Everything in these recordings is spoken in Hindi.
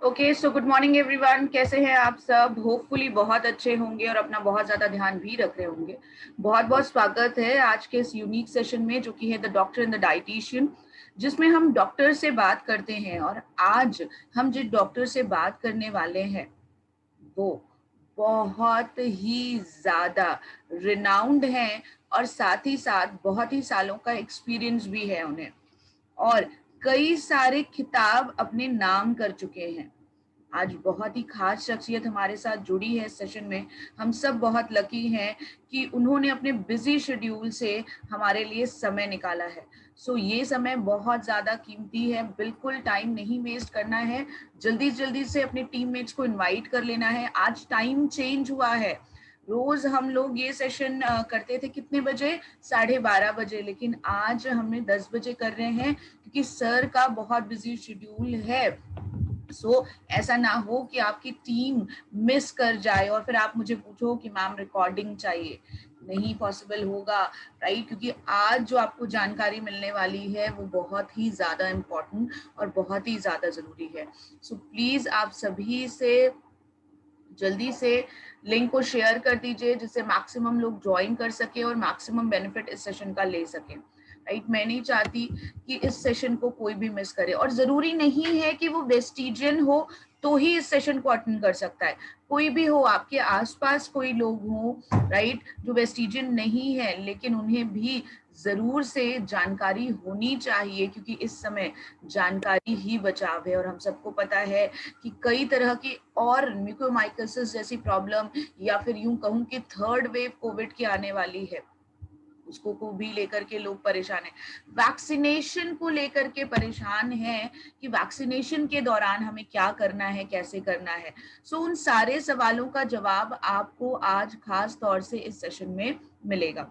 Okay, so good morning everyone. कैसे हैं आप सब? होपफुली बहुत अच्छे होंगे और अपना बहुत ज्यादा ध्यान भी रख रहे होंगे। बहुत बहुत स्वागत है आज के इस यूनिक सेशन में, जो कि है the doctor and the dietitian, जिसमें हम डॉक्टर से बात करते हैं। और आज हम जिस डॉक्टर से बात करने वाले हैं वो बहुत ही ज्यादा रिनाउंड हैं, और साथ ही साथ बहुत ही सालों का एक्सपीरियंस भी है उन्हें, और कई सारे खिताब अपने नाम कर चुके हैं। आज बहुत ही खास शख्सियत हमारे साथ जुड़ी है इस सेशन में। हम सब बहुत लकी हैं कि उन्होंने अपने बिजी शेड्यूल से हमारे लिए समय निकाला है। सो ये समय बहुत ज़्यादा कीमती है, बिल्कुल टाइम नहीं वेस्ट करना है। जल्दी जल्दी से अपने टीममेट्स को इनवाइट कर लेना है। आज टाइम चेंज हुआ है। रोज हम लोग ये सेशन करते थे कितने बजे? 12:30 बजे, लेकिन आज हमने 10 बजे कर रहे हैं, क्योंकि सर का बहुत बिजी शेड्यूल है। ऐसा ना हो कि आपकी टीम मिस कर जाए और फिर आप मुझे पूछो कि मैम रिकॉर्डिंग चाहिए। नहीं पॉसिबल होगा, राइट? क्योंकि आज जो आपको जानकारी मिलने वाली है वो बहुत ही ज्यादा इम्पोर्टेंट और बहुत ही ज्यादा जरूरी है। सो प्लीज आप सभी से जल्दी से लिंक को शेयर कर दीजिए, जिससे मैक्सिमम लोग ज्वाइन कर सके और मैक्सिमम बेनिफिट इस सेशन का ले सके। राइट? मैं नहीं चाहती कि इस सेशन को कोई भी मिस करे, और जरूरी नहीं है कि वो वेस्टिजियन हो तो ही इस सेशन को अटेंड कर सकता है। कोई भी हो, आपके आसपास कोई लोग हो, राइट, जो वेस्टिजियन नहीं है, लेकिन उन्हें भी जरूर से जानकारी होनी चाहिए, क्योंकि इस समय जानकारी ही बचाव है। और हम सबको पता है कि कई तरह की और म्यूकोमाइकोसिस जैसी प्रॉब्लम, या फिर यूं कहूं कि थर्ड वेव कोविड की आने वाली है। उसको को भी लेकर के लोग परेशान हैं। वैक्सीनेशन को लेकर के परेशान हैं कि वैक्सीनेशन के दौरान हमें क्या करना है, कैसे करना है। सो उन सारे सवालों का जवाब आपको आज खास तौर से इस सेशन में मिलेगा।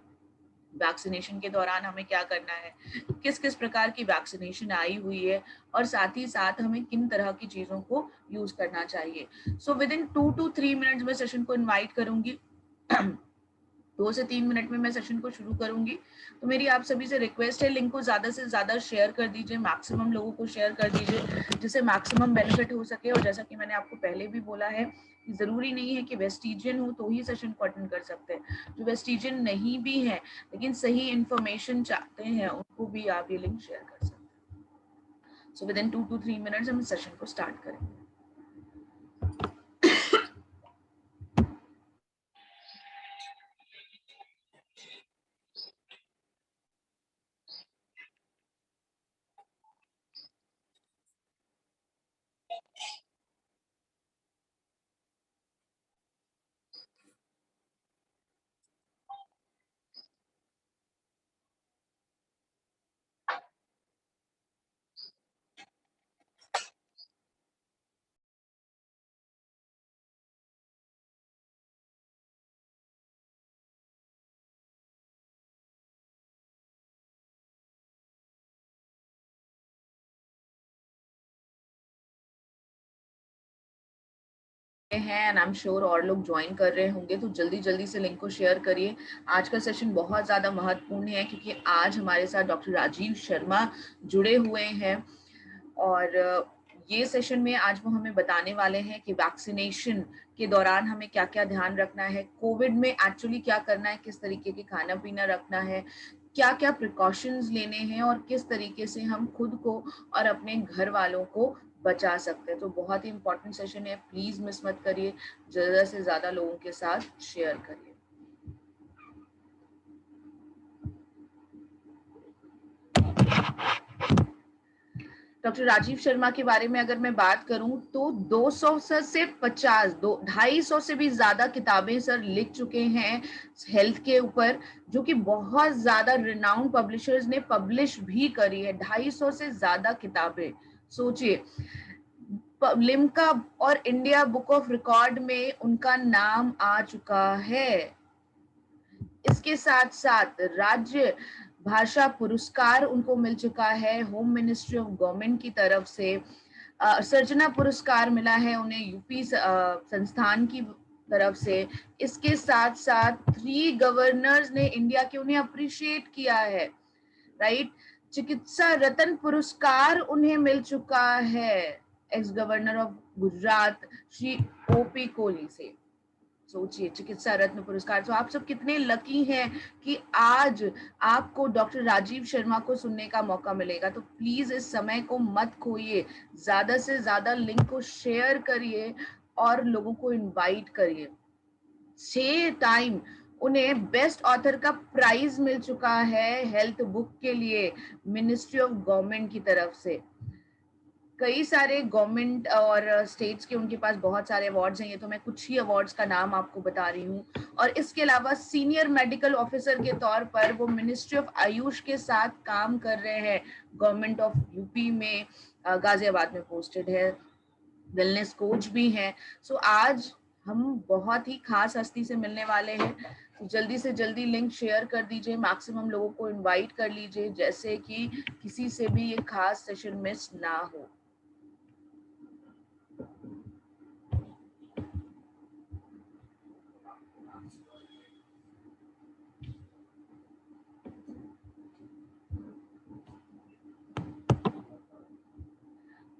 वैक्सीनेशन के दौरान हमें क्या करना है, किस किस प्रकार की वैक्सीनेशन आई हुई है, और साथ ही साथ हमें किन तरह की चीजों को यूज करना चाहिए। So with in 2 to 3 minutes में सेशन को इनवाइट करूंगी। 2 से 3 मिनट में मैं सेशन को शुरू करूंगी। तो मेरी आप सभी से रिक्वेस्ट है, लिंक को ज्यादा से ज्यादा शेयर कर दीजिए, मैक्सिमम लोगों को शेयर कर दीजिए जिससे मैक्सिमम बेनिफिट हो सके। और जैसा कि मैंने आपको पहले भी बोला है, जरूरी नहीं है कि वेस्टिजियन हो तो ही सेशन को अटेंड कर सकते हैं। जो वेस्टिजियन नहीं भी है लेकिन सही इंफॉर्मेशन चाहते हैं, उनको भी आप ये लिंक शेयर कर सकते हैं। So with in 2 to 3 minutes हम सेशन को स्टार्ट करेंगे। हैं एंड आई एम श्योर और लोग ज्वाइन कर रहे होंगे, तो जल्दी जल्दी से लिंक को शेयर करिए। आज का सेशन बहुत ज़्यादा महत्वपूर्ण है क्योंकि आज हमारे साथ डॉक्टर राजीव शर्मा जुड़े हुए हैं, और ये सेशन में आज वो हमें बताने वाले हैं कि वैक्सीनेशन के दौरान हमें क्या क्या ध्यान रखना है, कोविड में एक्चुअली क्या करना है, किस तरीके के खाना पीना रखना है, क्या क्या प्रिकॉशंस लेने हैं, और किस तरीके से हम खुद को और अपने घर वालों को बचा सकते हैं। तो बहुत ही इंपॉर्टेंट सेशन है, प्लीज मिस मत करिए, ज्यादा से ज्यादा लोगों के साथ शेयर करिए। डॉक्टर राजीव शर्मा के बारे में अगर मैं बात करूं तो 200 से 50 250 से भी ज्यादा किताबें सर लिख चुके हैं हेल्थ के ऊपर, जो कि बहुत ज्यादा रिनाउंड पब्लिशर्स ने पब्लिश भी करी है। 250 से ज्यादा किताबें, सोचिए। लिम्का और इंडिया बुक ऑफ रिकॉर्ड में उनका नाम आ चुका है। इसके साथ साथ राज्य भाषा पुरस्कार उनको मिल चुका है होम मिनिस्ट्री ऑफ गवर्नमेंट की तरफ से। सर्जना पुरस्कार मिला है उन्हें यूपी संस्थान की तरफ से। इसके साथ साथ 3 गवर्नर्स ने इंडिया के उन्हें अप्रिशिएट किया है, राइट। चिकित्सा रत्न पुरस्कार उन्हें मिल चुका है x governor of Gujarat Shri OP Kohli से। सोचिए, चिकित्सा रत्न पुरस्कार। तो आप सब कितने लकी हैं कि आज आपको डॉक्टर राजीव शर्मा को सुनने का मौका मिलेगा। तो प्लीज इस समय को मत खोइए, ज्यादा से ज्यादा लिंक को शेयर करिए और लोगों को इनवाइट करिए। 6 टाइम उन्हें बेस्ट ऑथर का प्राइज मिल चुका है हेल्थ बुक के लिए मिनिस्ट्री ऑफ गवर्नमेंट की तरफ से। कई सारे गवर्नमेंट और स्टेट्स के उनके पास बहुत सारे अवार्ड्स हैं, ये तो मैं कुछ ही अवार्ड्स का नाम आपको बता रही हूँ। और इसके अलावा सीनियर मेडिकल ऑफिसर के तौर पर वो मिनिस्ट्री ऑफ आयुष के साथ काम कर रहे हैं, गवर्नमेंट ऑफ यूपी में गाजियाबाद में पोस्टेड है, वेलनेस कोच भी हैं। सो आज हम बहुत ही खास हस्ती से मिलने वाले हैं, तो जल्दी से जल्दी लिंक शेयर कर दीजिए, मैक्सिमम लोगों को इनवाइट कर लीजिए, जैसे कि किसी से भी ये खास सेशन मिस ना हो।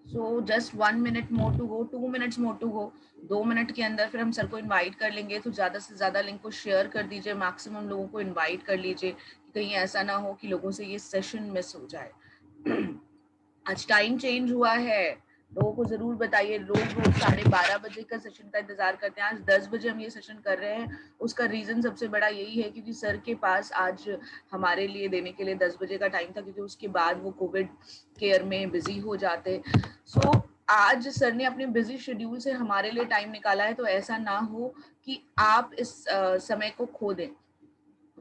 So just 1 minute more to go, 2 minutes more to go. 2 minute के अंदर फिर हम सर को इनवाइट कर लेंगे। तो ज्यादा से ज्यादा लिंक को शेयर कर दीजिए, मैक्सिमम लोगों को इनवाइट कर लीजिए, कहीं ऐसा ना हो कि लोगों से ये सेशन मिस हो जाए। आज टाइम चेंज हुआ है, लोगों को जरूर बताइए। लोग रोज 12:30 का सेशन का इंतजार करते हैं, आज 10 बजे हम ये सेशन कर रहे हैं। उसका रीजन सबसे बड़ा यही है क्योंकि सर के पास आज हमारे लिए देने के लिए 10 बजे का टाइम था, क्योंकि उसके बाद वो कोविड केयर में बिजी हो जाते। सो आज सर ने अपने बिजी शेड्यूल से हमारे लिए टाइम निकाला है, तो ऐसा ना हो कि आप इस समय को खो दें।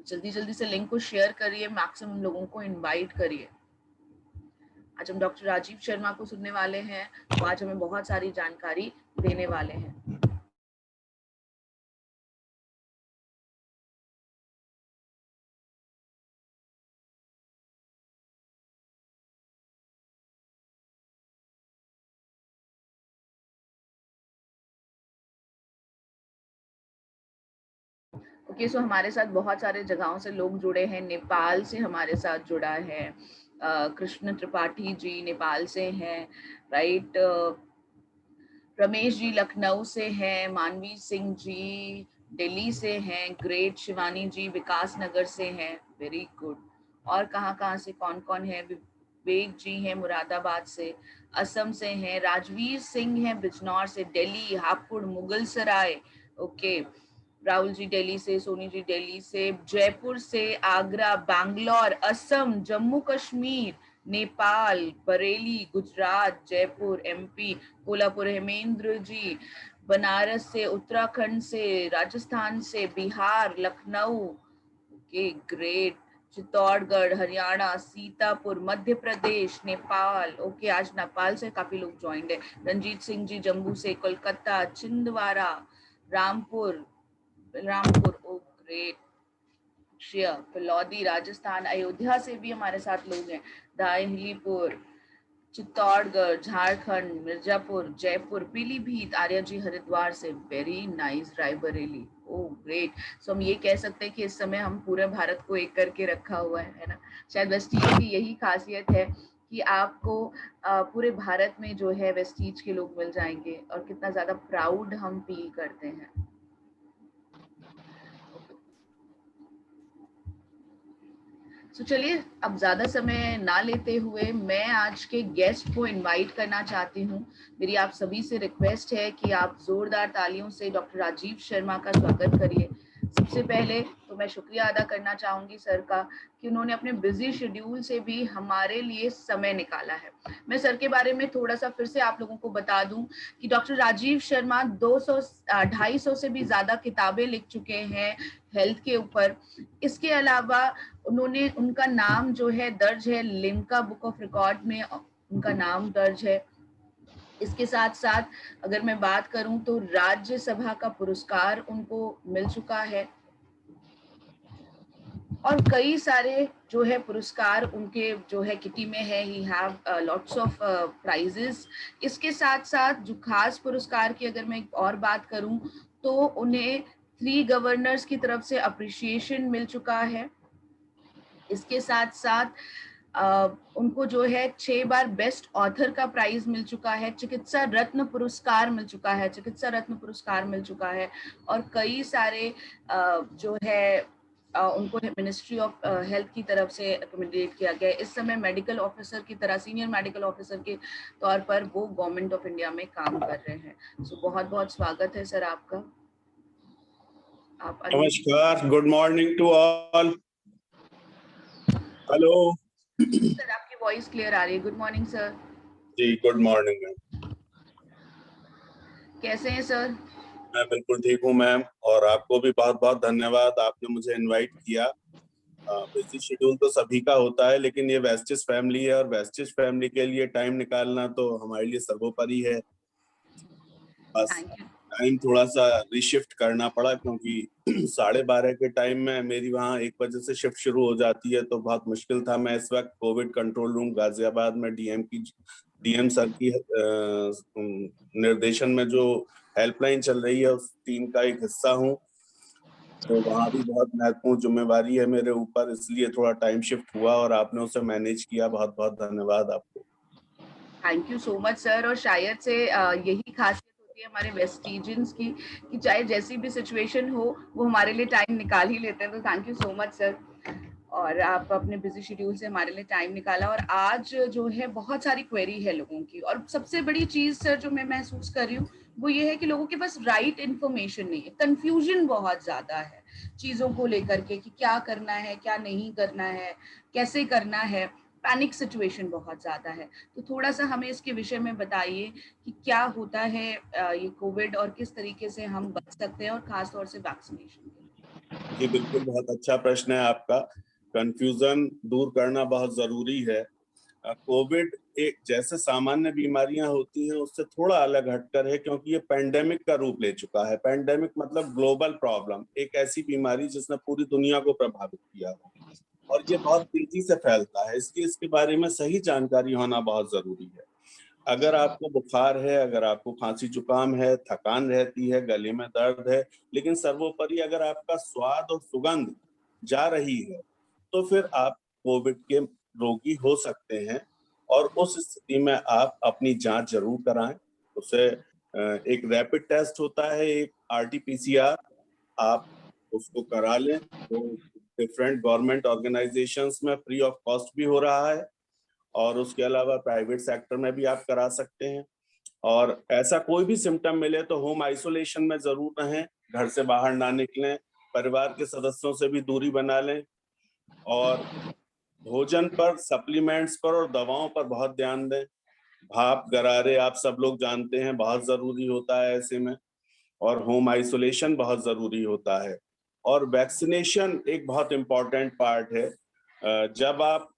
जल्दी जल्दी से लिंक को शेयर करिए, मैक्सिमम लोगों को इनवाइट करिए। आज हम डॉक्टर राजीव शर्मा को सुनने वाले हैं, तो आज हमें बहुत सारी जानकारी देने वाले हैं। ओके, सो हमारे साथ बहुत सारे जगहों से लोग जुड़े हैं। नेपाल से हमारे साथ जुड़ा है कृष्ण त्रिपाठी जी, नेपाल से हैं, राइट। रमेश जी लखनऊ से हैं, मानवी सिंह जी दिल्ली से हैं, ग्रेट। शिवानी जी विकास नगर से हैं, वेरी गुड। और कहाँ कहाँ से कौन कौन है? विवेक जी हैं मुरादाबाद से, असम से हैं, राजवीर सिंह हैं बिजनौर से, दिल्ली, हापुड़, मुगल सराय, ओके। राहुल जी दिल्ली से, सोनी जी दिल्ली से, जयपुर से, आगरा, बैंगलोर, असम, जम्मू कश्मीर, नेपाल, बरेली, गुजरात, जयपुर, एमपी, कोल्हापुर, हेमेंद्र जी, बनारस से, उत्तराखंड से, राजस्थान से, Bihar, Lucknow, okay great, Chittorgarh, Haryana, Sitapur, Madhya Pradesh, Nepal, okay. आज नेपाल से काफी लोग ज्वाइंड है। रंजीत सिंह जी जम्मू से, कोलकाता, छिंदवाड़ा, रामपुर, ओ ग्रेट, फिलौदी, राजस्थान, अयोध्या से भी हमारे साथ लोग हैं, दाहिलीपुर, चित्तौड़गढ़, झारखंड, मिर्जापुर, जयपुर, पीलीभीत, आर्या जी हरिद्वार से, वेरी नाइस, रायबरेली, ओ ग्रेट। सो हम ये कह सकते हैं कि इस समय हम पूरे भारत को एक करके रखा हुआ है ना। शायद वेस्टीज की यही खासियत है कि आपको पूरे भारत में जो है वेस्टीज के लोग मिल जाएंगे, और कितना ज्यादा प्राउड हम फील करते हैं। तो चलिए, अब ज्यादा समय ना लेते हुए मैं आज के गेस्ट को इनवाइट करना चाहती हूँ। मेरी आप सभी से रिक्वेस्ट है कि आप जोरदार तालियों से डॉक्टर राजीव शर्मा का स्वागत करिए। सबसे पहले तो मैं शुक्रिया अदा करना चाहूंगी सर का कि उन्होंने अपने बिजी शेड्यूल से भी हमारे लिए समय निकाला है। मैं सर के बारे में थोड़ा सा फिर से आप लोगों को बता दूं कि डॉक्टर राजीव शर्मा 250 से भी ज्यादा किताबें लिख चुके हैं हेल्थ के ऊपर। इसके अलावा उन्होंने, उनका नाम जो है दर्ज है लिम्का बुक ऑफ रिकॉर्ड में, उनका नाम दर्ज है। इसके साथ साथ अगर मैं बात करूं तो राज्यसभा का पुरस्कार उनको मिल चुका है, और कई सारे जो है पुरस्कार उनके जो है किटी में है। He have lots of prizes. इसके साथ साथ जो खास पुरस्कार की अगर मैं और बात करूं तो उन्हें 3 गवर्नर्स की तरफ से अप्रिसिएशन मिल चुका है। इसके साथ साथ उनको जो है 6 बार बेस्ट ऑथर का प्राइज मिल चुका है, चिकित्सा रत्न पुरस्कार मिल चुका है, और कई सारे जो है उनको मिनिस्ट्री ऑफ हेल्थ की तरफ से रिकमेंडेड किया गया है। इस समय मेडिकल ऑफिसर की तरह, सीनियर मेडिकल ऑफिसर के तौर पर वो गवर्नमेंट ऑफ इंडिया में काम कर रहे हैं। सो बहुत बहुत स्वागत है सर आपका। आप नमस्कार, good morning to all. Hello sir, आपकी वॉइस क्लियर आ रही है। Good morning sir. जी, गुड मॉर्निंग मैम। कैसे हैं सर? मैं बिल्कुल ठीक हूँ मैम, और आपको भी बहुत बहुत धन्यवाद, आपने मुझे इनवाइट किया। बिजी शेड्यूल तो सभी का होता है, लेकिन ये वेस्टिज फैमिली है और वेस्टिज फैमिली के लिए टाइम निकालना तो हमारे लिए सर्वोपरि है। बस टाइम थोड़ा सा रिशिफ्ट करना पड़ा, क्योंकि 12:30 के टाइम में मेरी वहाँ 1 बजे से शिफ्ट शुरू हो जाती है, तो बहुत मुश्किल था। मैं इस वक्त कोविड कंट्रोल रूम गाजियाबाद में डीएम सर की निर्देशन में जो हेल्पलाइन चल रही है उस टीम का एक हिस्सा हूँ, तो वहाँ भी बहुत महत्वपूर्ण जिम्मेवारी है मेरे ऊपर, इसलिए थोड़ा टाइम शिफ्ट हुआ और आपने उसे मैनेज किया। बहुत बहुत धन्यवाद आपको। Thank you so much sir. और शायद से यही खासियत होती है हमारे वेस्टिजियंस की कि चाहे जैसी भी सिचुएशन हो वो हमारे लिए टाइम निकाल ही लेते हैं। तो thank you so much sir, और आप अपने बिजी शेड्यूल से हमारे लिए टाइम निकाला। और आज जो है बहुत सारी क्वेरी है लोगों की, और सबसे बड़ी चीज सर जो मैं महसूस कर रही हूँ वो ये है कि लोगों के पास राइट इन्फॉर्मेशन नहीं है। कंफ्यूजन बहुत ज्यादा है चीजों को लेकर के कि क्या करना है, क्या नहीं करना है, कैसे करना है। पैनिक सिचुएशन बहुत ज्यादा है। तो थोड़ा सा हमें इसके विषय में बताइए कि क्या होता है ये कोविड, और किस तरीके से हम बच सकते हैं, और खास तौर से वैक्सीनेशन के लिए। जी बिल्कुल, बहुत अच्छा प्रश्न है आपका। कंफ्यूजन दूर करना बहुत जरूरी है। कोविड एक जैसे सामान्य बीमारियां होती हैं उससे थोड़ा अलग हटकर है, क्योंकि ये पैंडेमिक का रूप ले चुका है। पैंडेमिक मतलब ग्लोबल प्रॉब्लम, एक ऐसी बीमारी जिसने पूरी दुनिया को प्रभावित किया हो और ये बहुत तेजी से फैलता है, इसलिए इसके बारे में सही जानकारी होना बहुत जरूरी है। अगर आपको बुखार है, अगर आपको खांसी जुकाम है, थकान रहती है, गले में दर्द है, लेकिन सर्वोपरि अगर आपका स्वाद और सुगंध जा रही है, तो फिर आप कोविड के रोगी हो सकते हैं। और उस स्थिति में आप अपनी जांच जरूर कराएं। उसे एक रैपिड टेस्ट होता है, एक आरटीपीसीआर, आप उसको करा लें। तो डिफरेंट गवर्नमेंट ऑर्गेनाइजेशंस में फ्री ऑफ कॉस्ट भी हो रहा है, और उसके अलावा प्राइवेट सेक्टर में भी आप करा सकते हैं। और ऐसा कोई भी सिम्टम मिले तो होम आइसोलेशन में जरूर रहें, घर से बाहर ना निकलें, परिवार के सदस्यों से भी दूरी बना लें, और भोजन पर, सप्लीमेंट्स पर और दवाओं पर बहुत ध्यान दें। भाप गरारे आप सब लोग जानते हैं, बहुत जरूरी होता है ऐसे में। और होम आइसोलेशन बहुत जरूरी होता है। और वैक्सीनेशन एक बहुत इंपॉर्टेंट पार्ट है। जब आप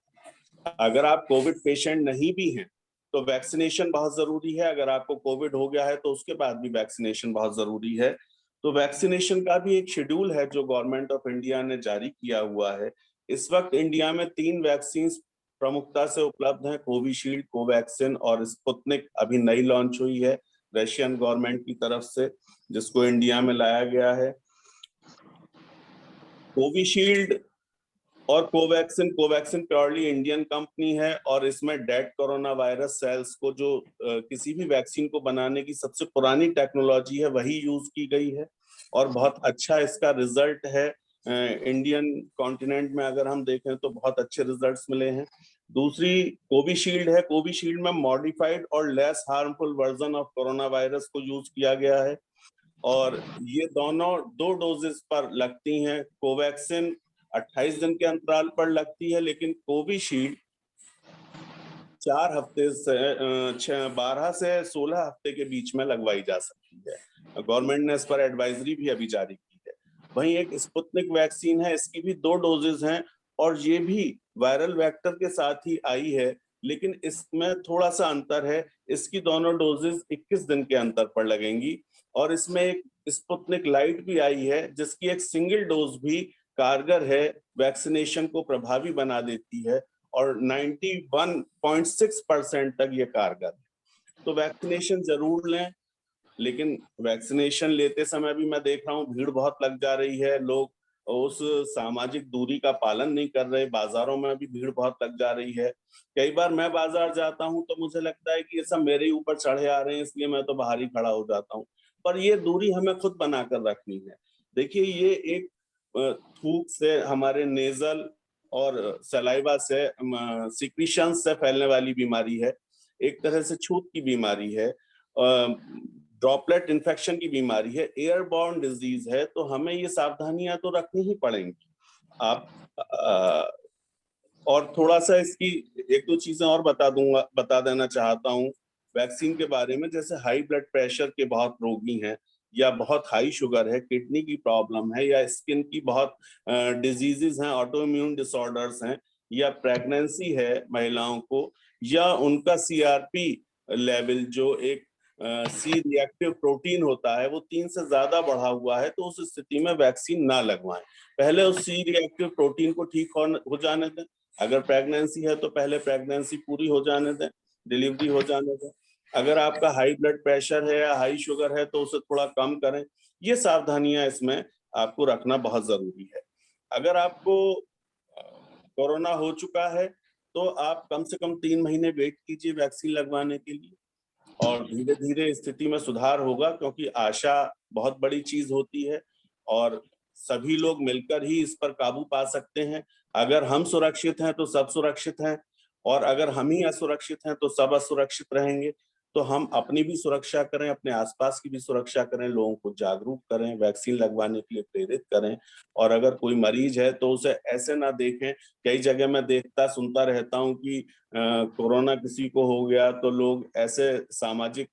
अगर आप कोविड पेशेंट नहीं भी हैं तो वैक्सीनेशन बहुत जरूरी है। अगर आपको कोविड हो गया है तो उसके बाद भी वैक्सीनेशन बहुत जरूरी है। तो वैक्सीनेशन का भी एक शेड्यूल है जो गवर्नमेंट ऑफ इंडिया ने जारी किया हुआ है। इस वक्त इंडिया में 3 वैक्सीन प्रमुखता से उपलब्ध हैं, कोविशील्ड, कोवैक्सिन और स्पुतनिक अभी नई लॉन्च हुई है रशियन गवर्नमेंट की तरफ से, जिसको इंडिया में लाया गया है। कोविशील्ड और Covaxin, Covaxin purely Indian company है और इसमें डेड कोरोना वायरस सेल्स को, जो किसी भी वैक्सीन को बनाने की सबसे पुरानी टेक्नोलॉजी है, वही यूज की गई है और बहुत अच्छा इसका रिजल्ट है। इंडियन कॉन्टिनेंट में अगर हम देखें तो बहुत अच्छे रिजल्ट्स मिले हैं। दूसरी कोविशील्ड है। कोविशील्ड में मॉडिफाइड और less harmful version of corona virus को यूज किया गया है और ये दोनों 2 डोजेस पर लगती हैं। कोवैक्सिन 28 दिन के अंतराल पर लगती है, लेकिन कोविशील्ड 4 हफ्ते से 12 से 16 हफ्ते के बीच में लगवाई जा सकती है। गवर्नमेंट ने इस पर एडवाइजरी भी अभी जारी की है। वहीं एक स्पुतनिक वैक्सीन है, इसकी भी 2 डोजेज हैं और ये भी वायरल वेक्टर के साथ ही आई है, लेकिन इसमें थोड़ा सा अंतर है। इसकी दोनों डोजेज 21 दिन के अंतर पर लगेंगी और इसमें एक स्पुतनिक लाइट भी आई है जिसकी एक सिंगल डोज भी कारगर है, वैक्सीनेशन को प्रभावी बना देती है और 91.6% तक ये कारगर है। तो वैक्सीनेशन जरूर लें, लेकिन वैक्सीनेशन लेते समय भी मैं देख रहा हूँ भीड़ बहुत लग जा रही है। लोग उस सामाजिक दूरी का पालन नहीं कर रहे, बाजारों में भी भीड़ बहुत लग जा रही है। कई बार मैं बाजार जाता हूँ तो मुझे लगता है कि ये सब मेरे ही ऊपर चढ़े आ रहे हैं, इसलिए मैं तो बाहर ही खड़ा हो जाता हूँ। पर ये दूरी हमें खुद बनाकर रखनी है। देखिए, ये एक थूक से, हमारे नेजल और सलाइवा से, सिक्रीशन से फैलने वाली बीमारी है। एक तरह से छूत की बीमारी है, ड्रॉपलेट इन्फेक्शन की बीमारी है, एयरबॉर्न डिजीज है। तो हमें ये सावधानियां तो रखनी ही पड़ेंगी। आप और थोड़ा सा इसकी 1-2 चीजें और बता देना चाहता हूँ वैक्सीन के बारे में। जैसे हाई ब्लड प्रेशर के बहुत रोगी हैं, या बहुत हाई शुगर है, किडनी की प्रॉब्लम है, या स्किन की बहुत डिजीजेस हैं, ऑटो इम्यून डिसऑर्डर्स हैं, या प्रेगनेंसी है महिलाओं को, या उनका सीआरपी लेवल, जो एक सी रिएक्टिव प्रोटीन होता है, वो 3 से ज्यादा बढ़ा हुआ है, तो उस स्थिति में वैक्सीन ना लगवाएं। पहले उस सी रिएक्टिव प्रोटीन को ठीक हो जाने दें। अगर प्रेगनेंसी है तो पहले प्रेगनेंसी पूरी हो जाने दें, डिलीवरी हो जाने दें। अगर आपका हाई ब्लड प्रेशर है या हाई शुगर है तो उसे थोड़ा कम करें। ये सावधानियां इसमें आपको रखना बहुत जरूरी है। अगर आपको कोरोना हो चुका है तो आप कम से कम 3 महीने वेट कीजिए वैक्सीन लगवाने के लिए, और धीरे धीरे स्थिति में सुधार होगा, क्योंकि आशा बहुत बड़ी चीज होती है और सभी लोग मिलकर ही इस पर काबू पा सकते हैं। अगर हम सुरक्षित हैं तो सब सुरक्षित हैं, और अगर हम ही असुरक्षित हैं तो सब असुरक्षित रहेंगे। तो हम अपनी भी सुरक्षा करें, अपने आसपास की भी सुरक्षा करें, लोगों को जागरूक करें, वैक्सीन लगवाने के लिए प्रेरित करें। और अगर कोई मरीज है तो उसे ऐसे ना देखें। कई जगह मैं देखता सुनता रहता हूँ कि कोरोना किसी को हो गया तो लोग ऐसे सामाजिक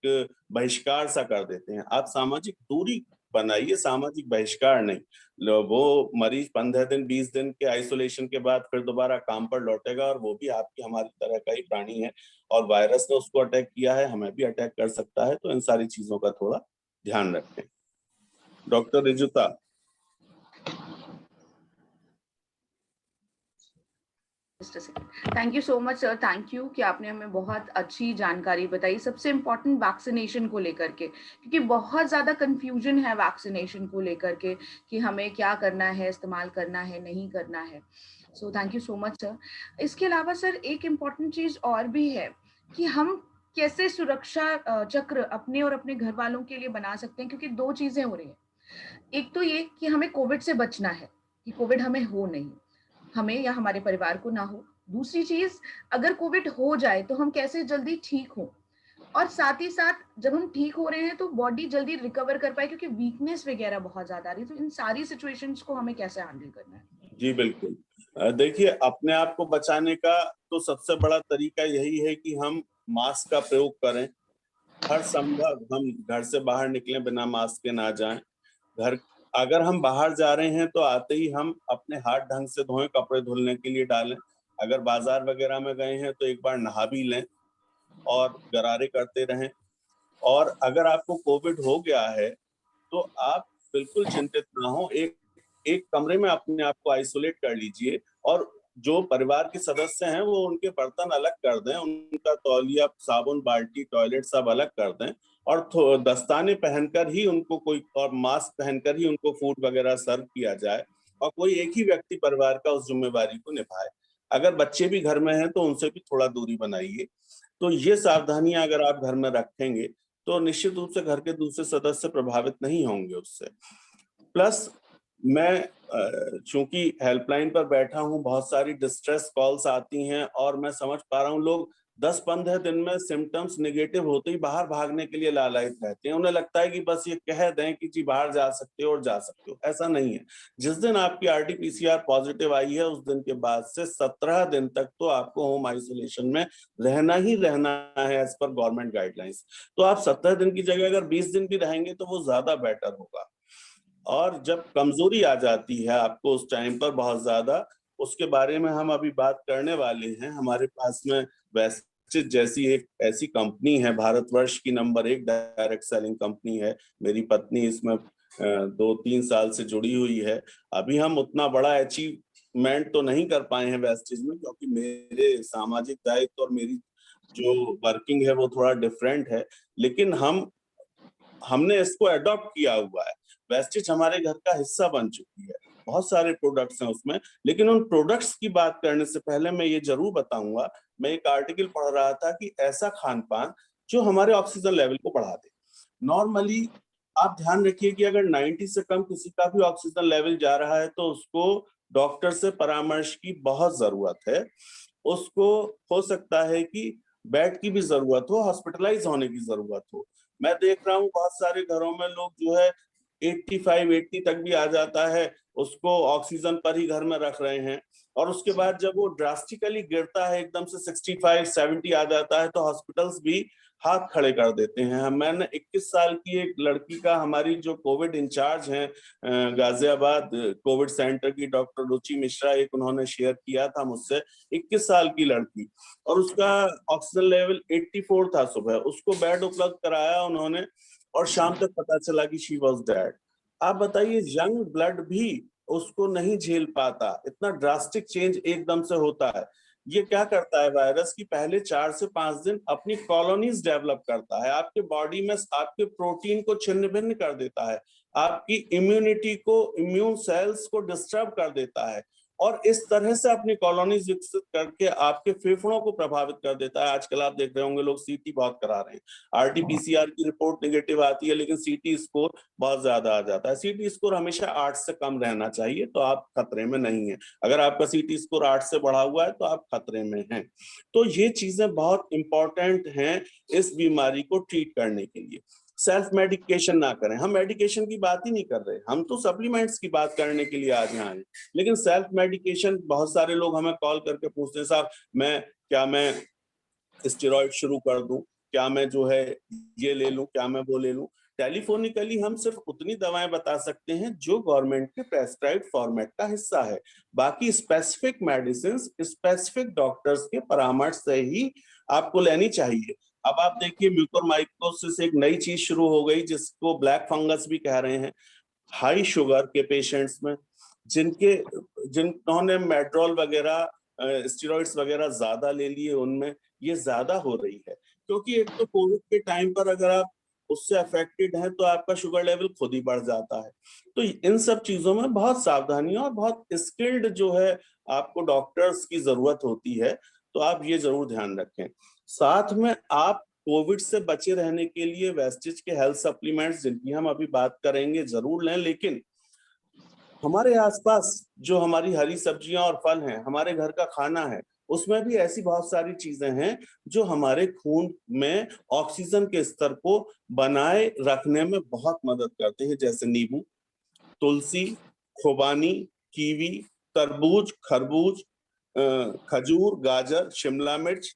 बहिष्कार सा कर देते हैं। आप सामाजिक दूरी बनाइए, सामाजिक बहिष्कार नहीं। वो मरीज 15 दिन 20 दिन के आइसोलेशन के बाद फिर दोबारा काम पर लौटेगा, और वो भी आपकी हमारी तरह का ही प्राणी है, और वायरस ने उसको अटैक किया है, हमें भी अटैक कर सकता है। तो इन सारी चीजों का थोड़ा ध्यान रखें। Doctor Rujuta. Thank you so much sir, thank you कि आपने हमें बहुत अच्छी जानकारी बताई, सबसे इम्पोर्टेंट वैक्सीनेशन को लेकर के, क्योंकि बहुत ज़्यादा कंफ्यूजन है वैक्सीनेशन को लेकर के कि हमें क्या करना है, इस्तेमाल करना है, नहीं करना है। So thank you so much sir. इसके अलावा सर एक इम्पॉर्टेंट चीज़ और भी है कि हम कैसे सुरक्षा चक्र अपने और अपने घर वालों के लिए बना सकते हैं, क्योंकि दो चीज़ें हो रही हैं। एक तो ये कि हमें कोविड से बचना है, कि कोविड हमें हो नहीं, हमें या हमारे परिवार को ना हो। दूसरी चीज, अगर कोविड हो जाए तो हम कैसे जल्दी ठीक हो, और साथ ही साथ जब हम ठीक हो रहे हैं तो बॉडी जल्दी रिकवर कर पाए, क्योंकि वीकनेस वगैरह बहुत ज्यादा आ रही है। तो इन सारी सिचुएशंस को हमें कैसे हैंडल करना है? जी बिल्कुल। देखिए, अपने आप को बचाने का तो सबसे बड़ा तरीका यही है कि हम मास्क का प्रयोग करें। हर संभव हम घर से बाहर निकलें, बिना मास्क के ना जाएं। घर अगर हम बाहर जा रहे हैं तो आते ही हम अपने हाथ ढंग से धोएं, कपड़े धुलने के लिए डालें। अगर बाजार वगैरह में गए हैं तो एक बार नहा भी लें, और गरारे करते रहें। और अगर आपको कोविड हो गया है तो आप बिल्कुल चिंतित ना हो, एक एक कमरे में अपने आप को आइसोलेट कर लीजिए, और जो परिवार के सदस्य हैं वो उनके बर्तन अलग कर दें, उनका तौलिया, साबुन, बाल्टी, टॉयलेट सब अलग कर दें, और दस्ताने पहनकर ही उनको कोई, और मास्क पहनकर ही उनको फूड वगैरह सर्व किया जाए, और कोई एक ही व्यक्ति परिवार का उस जिम्मेवारी को निभाए। अगर बच्चे भी घर में हैं तो उनसे भी थोड़ा दूरी बनाइए। तो ये सावधानियां अगर आप घर में रखेंगे तो निश्चित रूप से घर के दूसरे सदस्य प्रभावित नहीं होंगे उससे। प्लस मैं चूंकि हेल्पलाइन पर बैठा हूं, बहुत सारी डिस्ट्रेस कॉल्स आती हैं, और मैं समझ पा रहा हूं लोग 10-15 दिन में सिम्टम्स नेगेटिव होते ही बाहर भागने के लिए लालायित रहते हैं। उन्हें लगता है कि बस ये कह दें कि जी बाहर जा सकते हो और जा सकते हो। ऐसा नहीं है। जिस दिन आपकी RT-PCR पॉजिटिव आई है, उस दिन के बाद से 17 दिन तक तो आपको होम आइसोलेशन में रहना ही रहना है, एज पर गवर्नमेंट गाइडलाइंस। तो आप 17 दिन की जगह अगर 20 दिन भी रहेंगे तो वो ज्यादा बेटर होगा। और जब कमजोरी आ जाती है आपको उस टाइम पर बहुत ज्यादा, उसके बारे में हम अभी बात करने वाले हैं। हमारे पास में वेस्टिज जैसी एक ऐसी कंपनी है, भारतवर्ष की नंबर 1 डायरेक्ट सेलिंग कंपनी है। मेरी पत्नी इसमें 2-3 साल से जुड़ी हुई है। अभी हम उतना बड़ा अचीवमेंट तो नहीं कर पाए हैं वेस्टिज में, क्योंकि मेरे सामाजिक दायित्व और मेरी जो वर्किंग है वो थोड़ा डिफरेंट है, लेकिन हमने इसको अडॉप्ट किया हुआ है। वेस्टिज हमारे घर का हिस्सा बन चुकी है। बहुत सारे प्रोडक्ट्स हैं उसमें, लेकिन उन प्रोडक्ट्स की बात करने से पहले मैं ये जरूर बताऊंगा, मैं एक आर्टिकल पढ़ रहा था कि ऐसा खान पान जो हमारे ऑक्सीजन लेवल को बढ़ा दे। नॉर्मली आप ध्यान रखिए कि अगर 90 से कम किसी का भी ऑक्सीजन लेवल जा रहा है तो उसको डॉक्टर से परामर्श की बहुत जरूरत है। उसको हो सकता है कि बेड की भी जरूरत हो, हॉस्पिटलाइज होने की जरूरत हो। मैं देख रहा हूँ बहुत सारे घरों में लोग जो है 85-80 तक भी आ जाता है, उसको ऑक्सीजन पर ही घर में रख रहे हैं, और उसके बाद जब वो ड्रास्टिकली गिरता है, एकदम से 65-70 आ जाता है, तो हॉस्पिटल्स भी हाथ खड़े कर देते हैं। मैंने 21 साल की एक लड़की का, हमारी जो कोविड इंचार्ज हैं गाजियाबाद कोविड सेंटर की, डॉक्टर रुचि मिश्रा, एक उन्होंने शेयर किया था मुझसे, 21 साल की लड़की, और उसका ऑक्सीजन लेवल 84 था सुबह। उसको बेड उपलब्ध कराया उन्होंने, और शाम तक पता चला कि शी वॉज डेड। आप बताइए, यंग ब्लड भी उसको नहीं झेल पाता, इतना ड्रास्टिक चेंज एकदम से होता है। ये क्या करता है वायरस की, पहले 4 से 5 दिन अपनी कॉलोनीज डेवलप करता है, आपके बॉडी में आपके प्रोटीन को छिन्न भिन्न कर देता है, आपकी इम्यूनिटी को, इम्यून सेल्स को डिस्टर्ब कर देता है, और इस तरह से अपनी कॉलोनीज विकसित करके आपके फेफड़ों को प्रभावित कर देता है। आजकल आप देख रहे होंगे लोग सीटी बहुत करा रहे हैं। RT-PCR की रिपोर्ट नेगेटिव आती है, लेकिन सीटी स्कोर बहुत ज्यादा आ जाता है। सीटी स्कोर हमेशा 8 से कम रहना चाहिए, तो आप खतरे में नहीं है। अगर आपका सीटी स्कोर 8 से बढ़ा हुआ है तो आप खतरे में हैं। तो ये चीजें बहुत इंपॉर्टेंट हैं इस बीमारी को ट्रीट करने के लिए। सेल्फ मेडिकेशन ना करें। हम मेडिकेशन की बात ही नहीं कर रहे, हम तो सप्लीमेंट्स की बात करने के लिए आज यहाँ आए। लेकिन सेल्फ मेडिकेशन, बहुत सारे लोग हमें कॉल करके पूछते हैं, साहब मैं स्टेरॉइड शुरू कर दूं, क्या मैं जो है ये ले लूं, क्या मैं वो ले लूं। टेलीफोनिकली हम सिर्फ उतनी दवाएं बता सकते हैं जो गवर्नमेंट के प्रेस्क्राइब्ड फॉर्मेट का हिस्सा है। बाकी स्पेसिफिक मेडिसिन स्पेसिफिक डॉक्टर्स के परामर्श से ही आपको लेनी चाहिए। अब आप देखिए म्यूकोरमाइकोसिस एक नई चीज शुरू हो गई जिसको ब्लैक फंगस भी कह रहे हैं। हाई शुगर के पेशेंट्स में जिन्होंने मेड्रोल वगैरह स्टेरॉइड्स वगैरह ज्यादा ले लिए उनमें ये ज्यादा हो रही है, क्योंकि एक तो कोविड के टाइम पर अगर आप उससे अफेक्टेड हैं तो आपका शुगर लेवल खुद ही बढ़ जाता है। तो इन सब चीजों में बहुत सावधानी और बहुत स्किल्ड जो है आपको डॉक्टर्स की जरूरत होती है, तो आप ये जरूर ध्यान रखें। साथ में आप कोविड से बचे रहने के लिए वेस्टेज के हेल्थ सप्लीमेंट्स जिनकी हम अभी बात करेंगे जरूर लें, लेकिन हमारे आसपास जो हमारी हरी सब्जियां और फल हैं, हमारे घर का खाना है, उसमें भी ऐसी बहुत सारी चीजें हैं जो हमारे खून में ऑक्सीजन के स्तर को बनाए रखने में बहुत मदद करते हैं, जैसे नींबू, तुलसी, खुबानी, कीवी, तरबूज, खरबूज, खजूर, गाजर, शिमला मिर्च,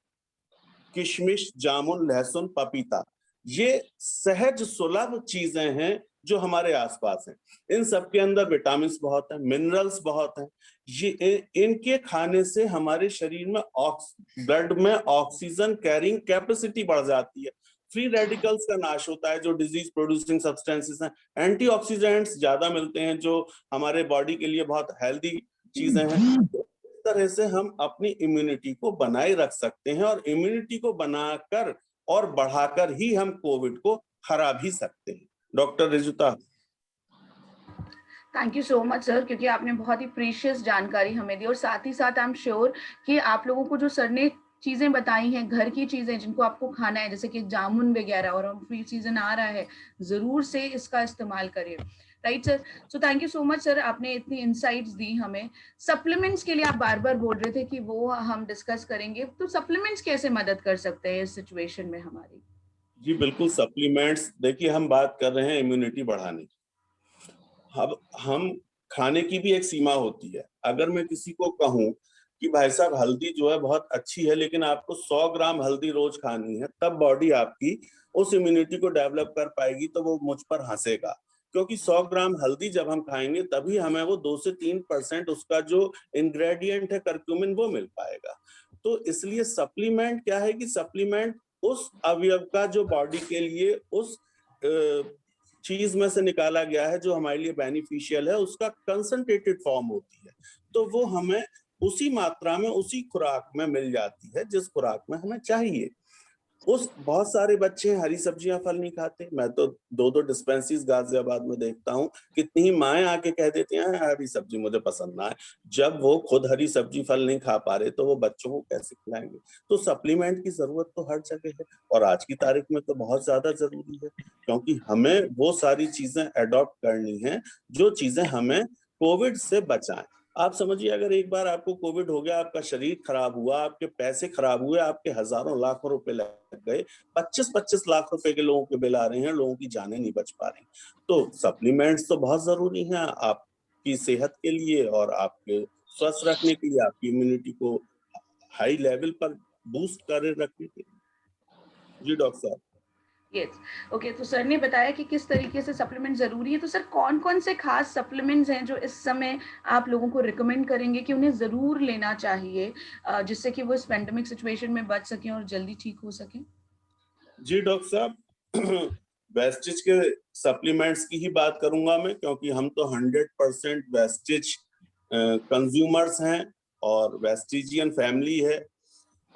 किशमिश, जामुन, लहसुन, पपीता। ये सहज सुलभ चीजें हैं जो हमारे आसपास हैं। इन सब के अंदर विटामिन बहुत है, मिनरल्स बहुत है। इनके खाने से हमारे शरीर में ब्लड में ऑक्सीजन कैरिंग कैपेसिटी बढ़ जाती है। फ्री रेडिकल्स का नाश होता है जो डिजीज प्रोड्यूसिंग सब्सटेंसेस हैं। एंटीऑक्सीडेंट्स ज्यादा मिलते हैं जो हमारे बॉडी के लिए बहुत हेल्दी चीजें हैं। इस तरह से हम अपनी इम्यूनिटी को बनाए रख सकते हैं और इम्यूनिटी को बनाकर और बढ़ाकर ही हम कोविड को हरा भी सकते हैं। Doctor Rujuta. Thank you so much sir, क्योंकि आपने बहुत ही प्रीशियस जानकारी हमें दी और साथ ही साथ आई एम श्योर कि आप लोगों को जो सर ने चीजें बताई हैं, घर की चीजें जिनको आपको खाना है, जैसे कि जामुन वगैरह, और हम फ्री सीजन आ रहा है, जरूर से इसका इस्तेमाल करिए। Right sir, so thank you so much sir, आपने इतनी इंसाइट्स दी हमें। सप्लीमेंट्स के लिए आप बार बार बोल रहे थे कि वो हम डिस्कस करेंगे, तो सप्लीमेंट्स कैसे मदद कर सकते हैं इस सिचुएशन में हमारी? जी बिल्कुल, सप्लीमेंट्स देखिए हम बात कर रहे हैं इम्यूनिटी बढ़ाने की। अब हम खाने की भी एक सीमा होती है। अगर मैं किसी को कहूं कि भाई साहब हल्दी जो है बहुत अच्छी है लेकिन आपको 100 ग्राम हल्दी रोज खानी है, तब बॉडी आपकी उस इम्यूनिटी को डेवलप कर पाएगी, तो वो मुझ पर हंसेगा। क्योंकि 100 ग्राम हल्दी जब हम खाएंगे तभी हमें वो 2 से 3% उसका जो इंग्रेडिएंट है करक्यूमिन वो मिल पाएगा। तो इसलिए सप्लीमेंट क्या है कि सप्लीमेंट उस अवयव का जो बॉडी के लिए उस चीज में से निकाला गया है जो हमारे लिए बेनिफिशियल है, उसका कंसंट्रेटेड फॉर्म होती है। तो वो हमें उसी मात्रा में उसी खुराक में मिल जाती है जिस खुराक में हमें चाहिए। बहुत सारे बच्चे हरी सब्जियां फल नहीं खाते। मैं तो 2-2 डिस्पेंसरीज गाजियाबाद में देखता हूँ, कितनी ही माएं आके कह देती हैं हरी सब्जी मुझे पसंद ना है। जब वो खुद हरी सब्जी फल नहीं खा पा रहे तो वो बच्चों को कैसे खिलाएंगे? तो सप्लीमेंट की जरूरत तो हर जगह है और आज की तारीख में तो बहुत ज्यादा जरूरी है, क्योंकि हमें वो सारी चीजें अडॉप्ट करनी है जो चीजें हमें कोविड से बचाएं। आप समझिए अगर एक बार आपको कोविड हो गया, आपका शरीर खराब हुआ, आपके पैसे खराब हुए, आपके हजारों लाखों रुपए लग गए, 25-25 लाख रुपए के लोगों के बिल आ रहे हैं, लोगों की जानें नहीं बच पा रही। तो सप्लीमेंट्स तो बहुत जरूरी हैं आपकी सेहत के लिए और आपके स्वस्थ रखने के लिए, आपकी इम्यूनिटी को हाई लेवल पर बूस्ट कर रखने के लिए। जी डॉक्टर साहब। यस, ओके, तो सर ने बताया कि किस तरीके से सप्लीमेंट जरूरी है। तो सर कौन कौन से खास सप्लीमेंट्स हैं जो इस समय आप लोगों को रिकमेंड करेंगे कि उन्हें जरूर लेना चाहिए, जिससे कि वो इस पेंडेमिक सिचुएशन में बच सकें और जल्दी ठीक हो सकें? जी डॉक्टर साहब, वेस्टेज के सप्लीमेंट्स की ही बात करूंगा मैं, क्योंकि हम तो 100% वेस्टेज कंज्यूमर्स हैं और वेस्टिजियन फैमिली है।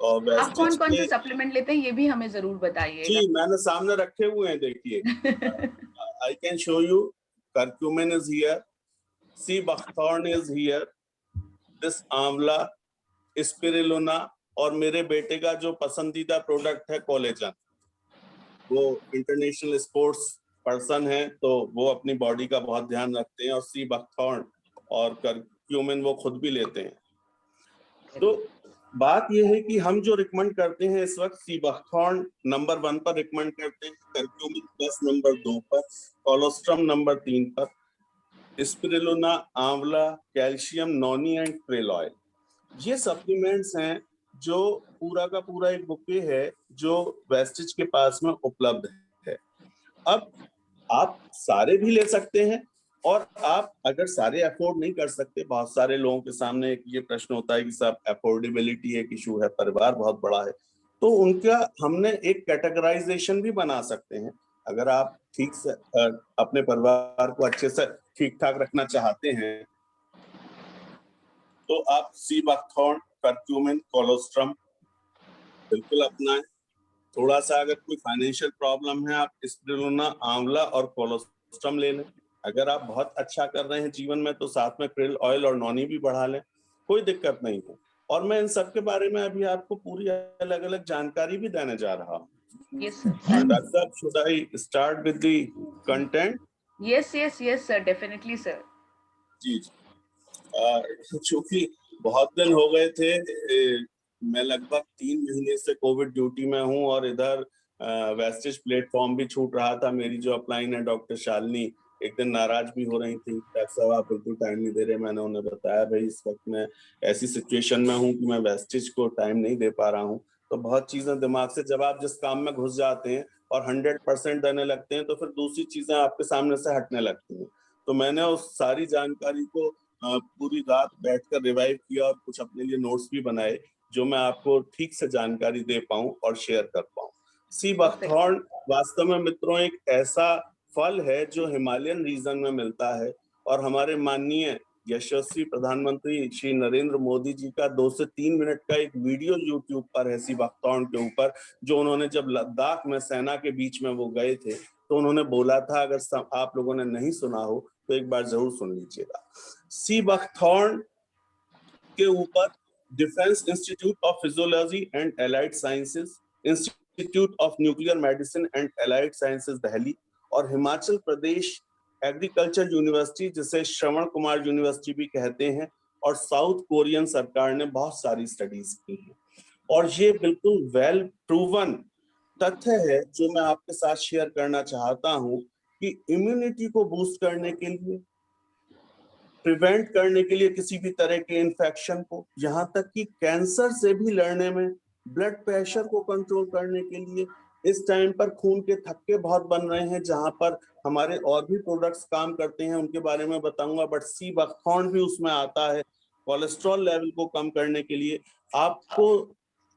और आप कौन वेस्टेज कौन से के सप्लीमेंट लेते हैं ये भी हमें जरूर जी बताइएगा। मैंने सामने रखे हुए हैं, देखिए। I can show you. Curcumin is here, sea buckthorn is here, this amla, spirulina, और मेरे बेटे का जो पसंदीदा प्रोडक्ट है कोलेजन। वो इंटरनेशनल स्पोर्ट्स पर्सन है तो वो अपनी बॉडी का बहुत ध्यान रखते हैं, और सी बखथॉर्न और करक्यूमिन वो खुद भी लेते हैं। तो बात यह है कि हम जो रिकमेंड करते हैं इस वक्त, सी बखथॉर्न नंबर 1 पर रिकमेंड करते हैं, करक्यूमिन प्लस नंबर 2 पर, कोलोस्ट्रम नंबर 3 पर, स्पिरुलिना, आंवला, calcium, Noni and curl oil. ये सप्लीमेंट्स हैं जो पूरा का पूरा एक बुके है जो वेस्टेज के पास में उपलब्ध है। अब आप सारे भी ले सकते हैं, और आप अगर सारे अफोर्ड नहीं कर सकते, बहुत सारे लोगों के सामने एक ये प्रश्न होता है कि सब अफोर्डेबिलिटी एक इशू है, परिवार बहुत बड़ा है, तो उनका हमने एक कैटेगराइजेशन भी बना सकते हैं। अगर आप ठीक से अपने परिवार को अच्छे से ठीक ठाक रखना चाहते हैं तो आप सी बकथॉर्न, करक्यूमिन, कोलोस्ट्रम बिल्कुल अपनाएं। थोड़ा सा अगर कोई फाइनेंशियल प्रॉब्लम है, आप स्पिरुलिना, आंवला और कोलोस्ट्रम ले लें। अगर आप बहुत अच्छा कर रहे हैं जीवन में तो साथ में krill ऑयल और नॉनी भी बढ़ा लें, कोई दिक्कत नहीं है। और मैं इन सब के बारे में अभी आपको पूरी अलग अलग जानकारी भी देने जा रहा हूँ। Yes, sir. डॉक्टर साहब, should I start with the content? Yes, sir, definitely, sir. जी जी, चूंकि बहुत दिन हो गए थे, मैं लगभग 3 महीने से कोविड ड्यूटी में हूं, और इधर वेस्टेज प्लेटफॉर्म भी छूट रहा था। मेरी जो अपलाइन है डॉक्टर शालिनी एक दिन नाराज भी हो रही थी, डॉक्टर साहब आप बिल्कुल टाइम नहीं दे रहे। मैंने उन्हें बताया भाई इस वक्त मैं ऐसी सिचुएशन में हूँ कि मैं वेस्टेज को टाइम नहीं दे पा रहा हूँ। तो बहुत चीजें दिमाग से, जब आप जिस काम में घुस जाते हैं और 100% देने लगते हैं तो फिर दूसरी चीजें आपके सामने से हटने लगती हैं। तो मैंने उस सारी जानकारी को पूरी रात बैठकर रिवाइव किया और कुछ अपने लिए नोट्स भी बनाए जो मैं आपको ठीक से जानकारी दे पाऊं और शेयर कर पाऊं। सी बकथॉर्न वास्तव में मित्रों एक ऐसा फल है जो हिमालयन रीजन में मिलता है, और हमारे माननीय यशस्वी प्रधानमंत्री श्री नरेंद्र मोदी जी का 2 से 3 मिनट का एक वीडियो यूट्यूब पर है सी बकथॉर्न के ऊपर, जो उन्होंने जब लद्दाख में सेना के बीच में वो गए थे तो उन्होंने बोला था। अगर आप लोगों ने नहीं सुना हो तो एक बार जरूर सुन लीजिएगा। सी बकथॉर्न के ऊपर defence institute of physiology and allied sciences, institute of nuclear medicine and allied sciences Delhi, और हिमाचल प्रदेश एग्रीकल्चर यूनिवर्सिटी जिसे श्रवण कुमार यूनिवर्सिटी भी कहते हैं, और साउथ कोरियन सरकार ने बहुत सारी स्टडीज की हैं। और ये बिल्कुल वेल प्रूवन तथ्य है जो मैं आपके साथ शेयर करना चाहता हूं कि इम्यूनिटी को बूस्ट करने के लिए, प्रिवेंट करने के लिए किसी भी तरह के इन्फेक्शन को, यहाँ तक कि कैंसर से भी लड़ने में, ब्लड प्रेशर को कंट्रोल करने के लिए, इस टाइम पर खून के थक्के बहुत बन रहे हैं जहां पर हमारे और भी प्रोडक्ट्स काम करते हैं, उनके बारे में बताऊंगा, बट सी बकथॉर्न भी उसमें आता है कोलेस्ट्रॉल लेवल को कम करने के लिए। आपको,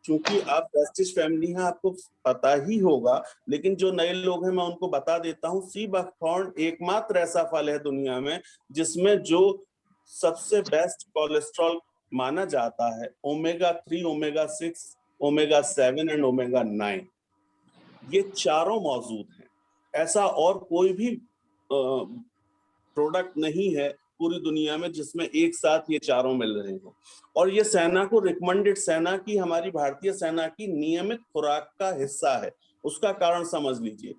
चूंकि आप वेस्टेज फैमिली हैं, आपको पता ही होगा, लेकिन जो नए लोग हैं मैं उनको बता देता हूँ। सी बकथॉर्न एकमात्र ऐसा फल है दुनिया में जिसमें जो सबसे बेस्ट कोलेस्ट्रॉल माना जाता है, omega 3, omega 6, omega 7 and omega 9, ये चारों मौजूद हैं। ऐसा और कोई भी प्रोडक्ट नहीं है पूरी दुनिया में जिसमें एक साथ ये चारों मिल रहे हो। और ये सेना को रिकमेंडेड, सेना की, हमारी भारतीय सेना की नियमित खुराक का हिस्सा है। उसका कारण समझ लीजिए,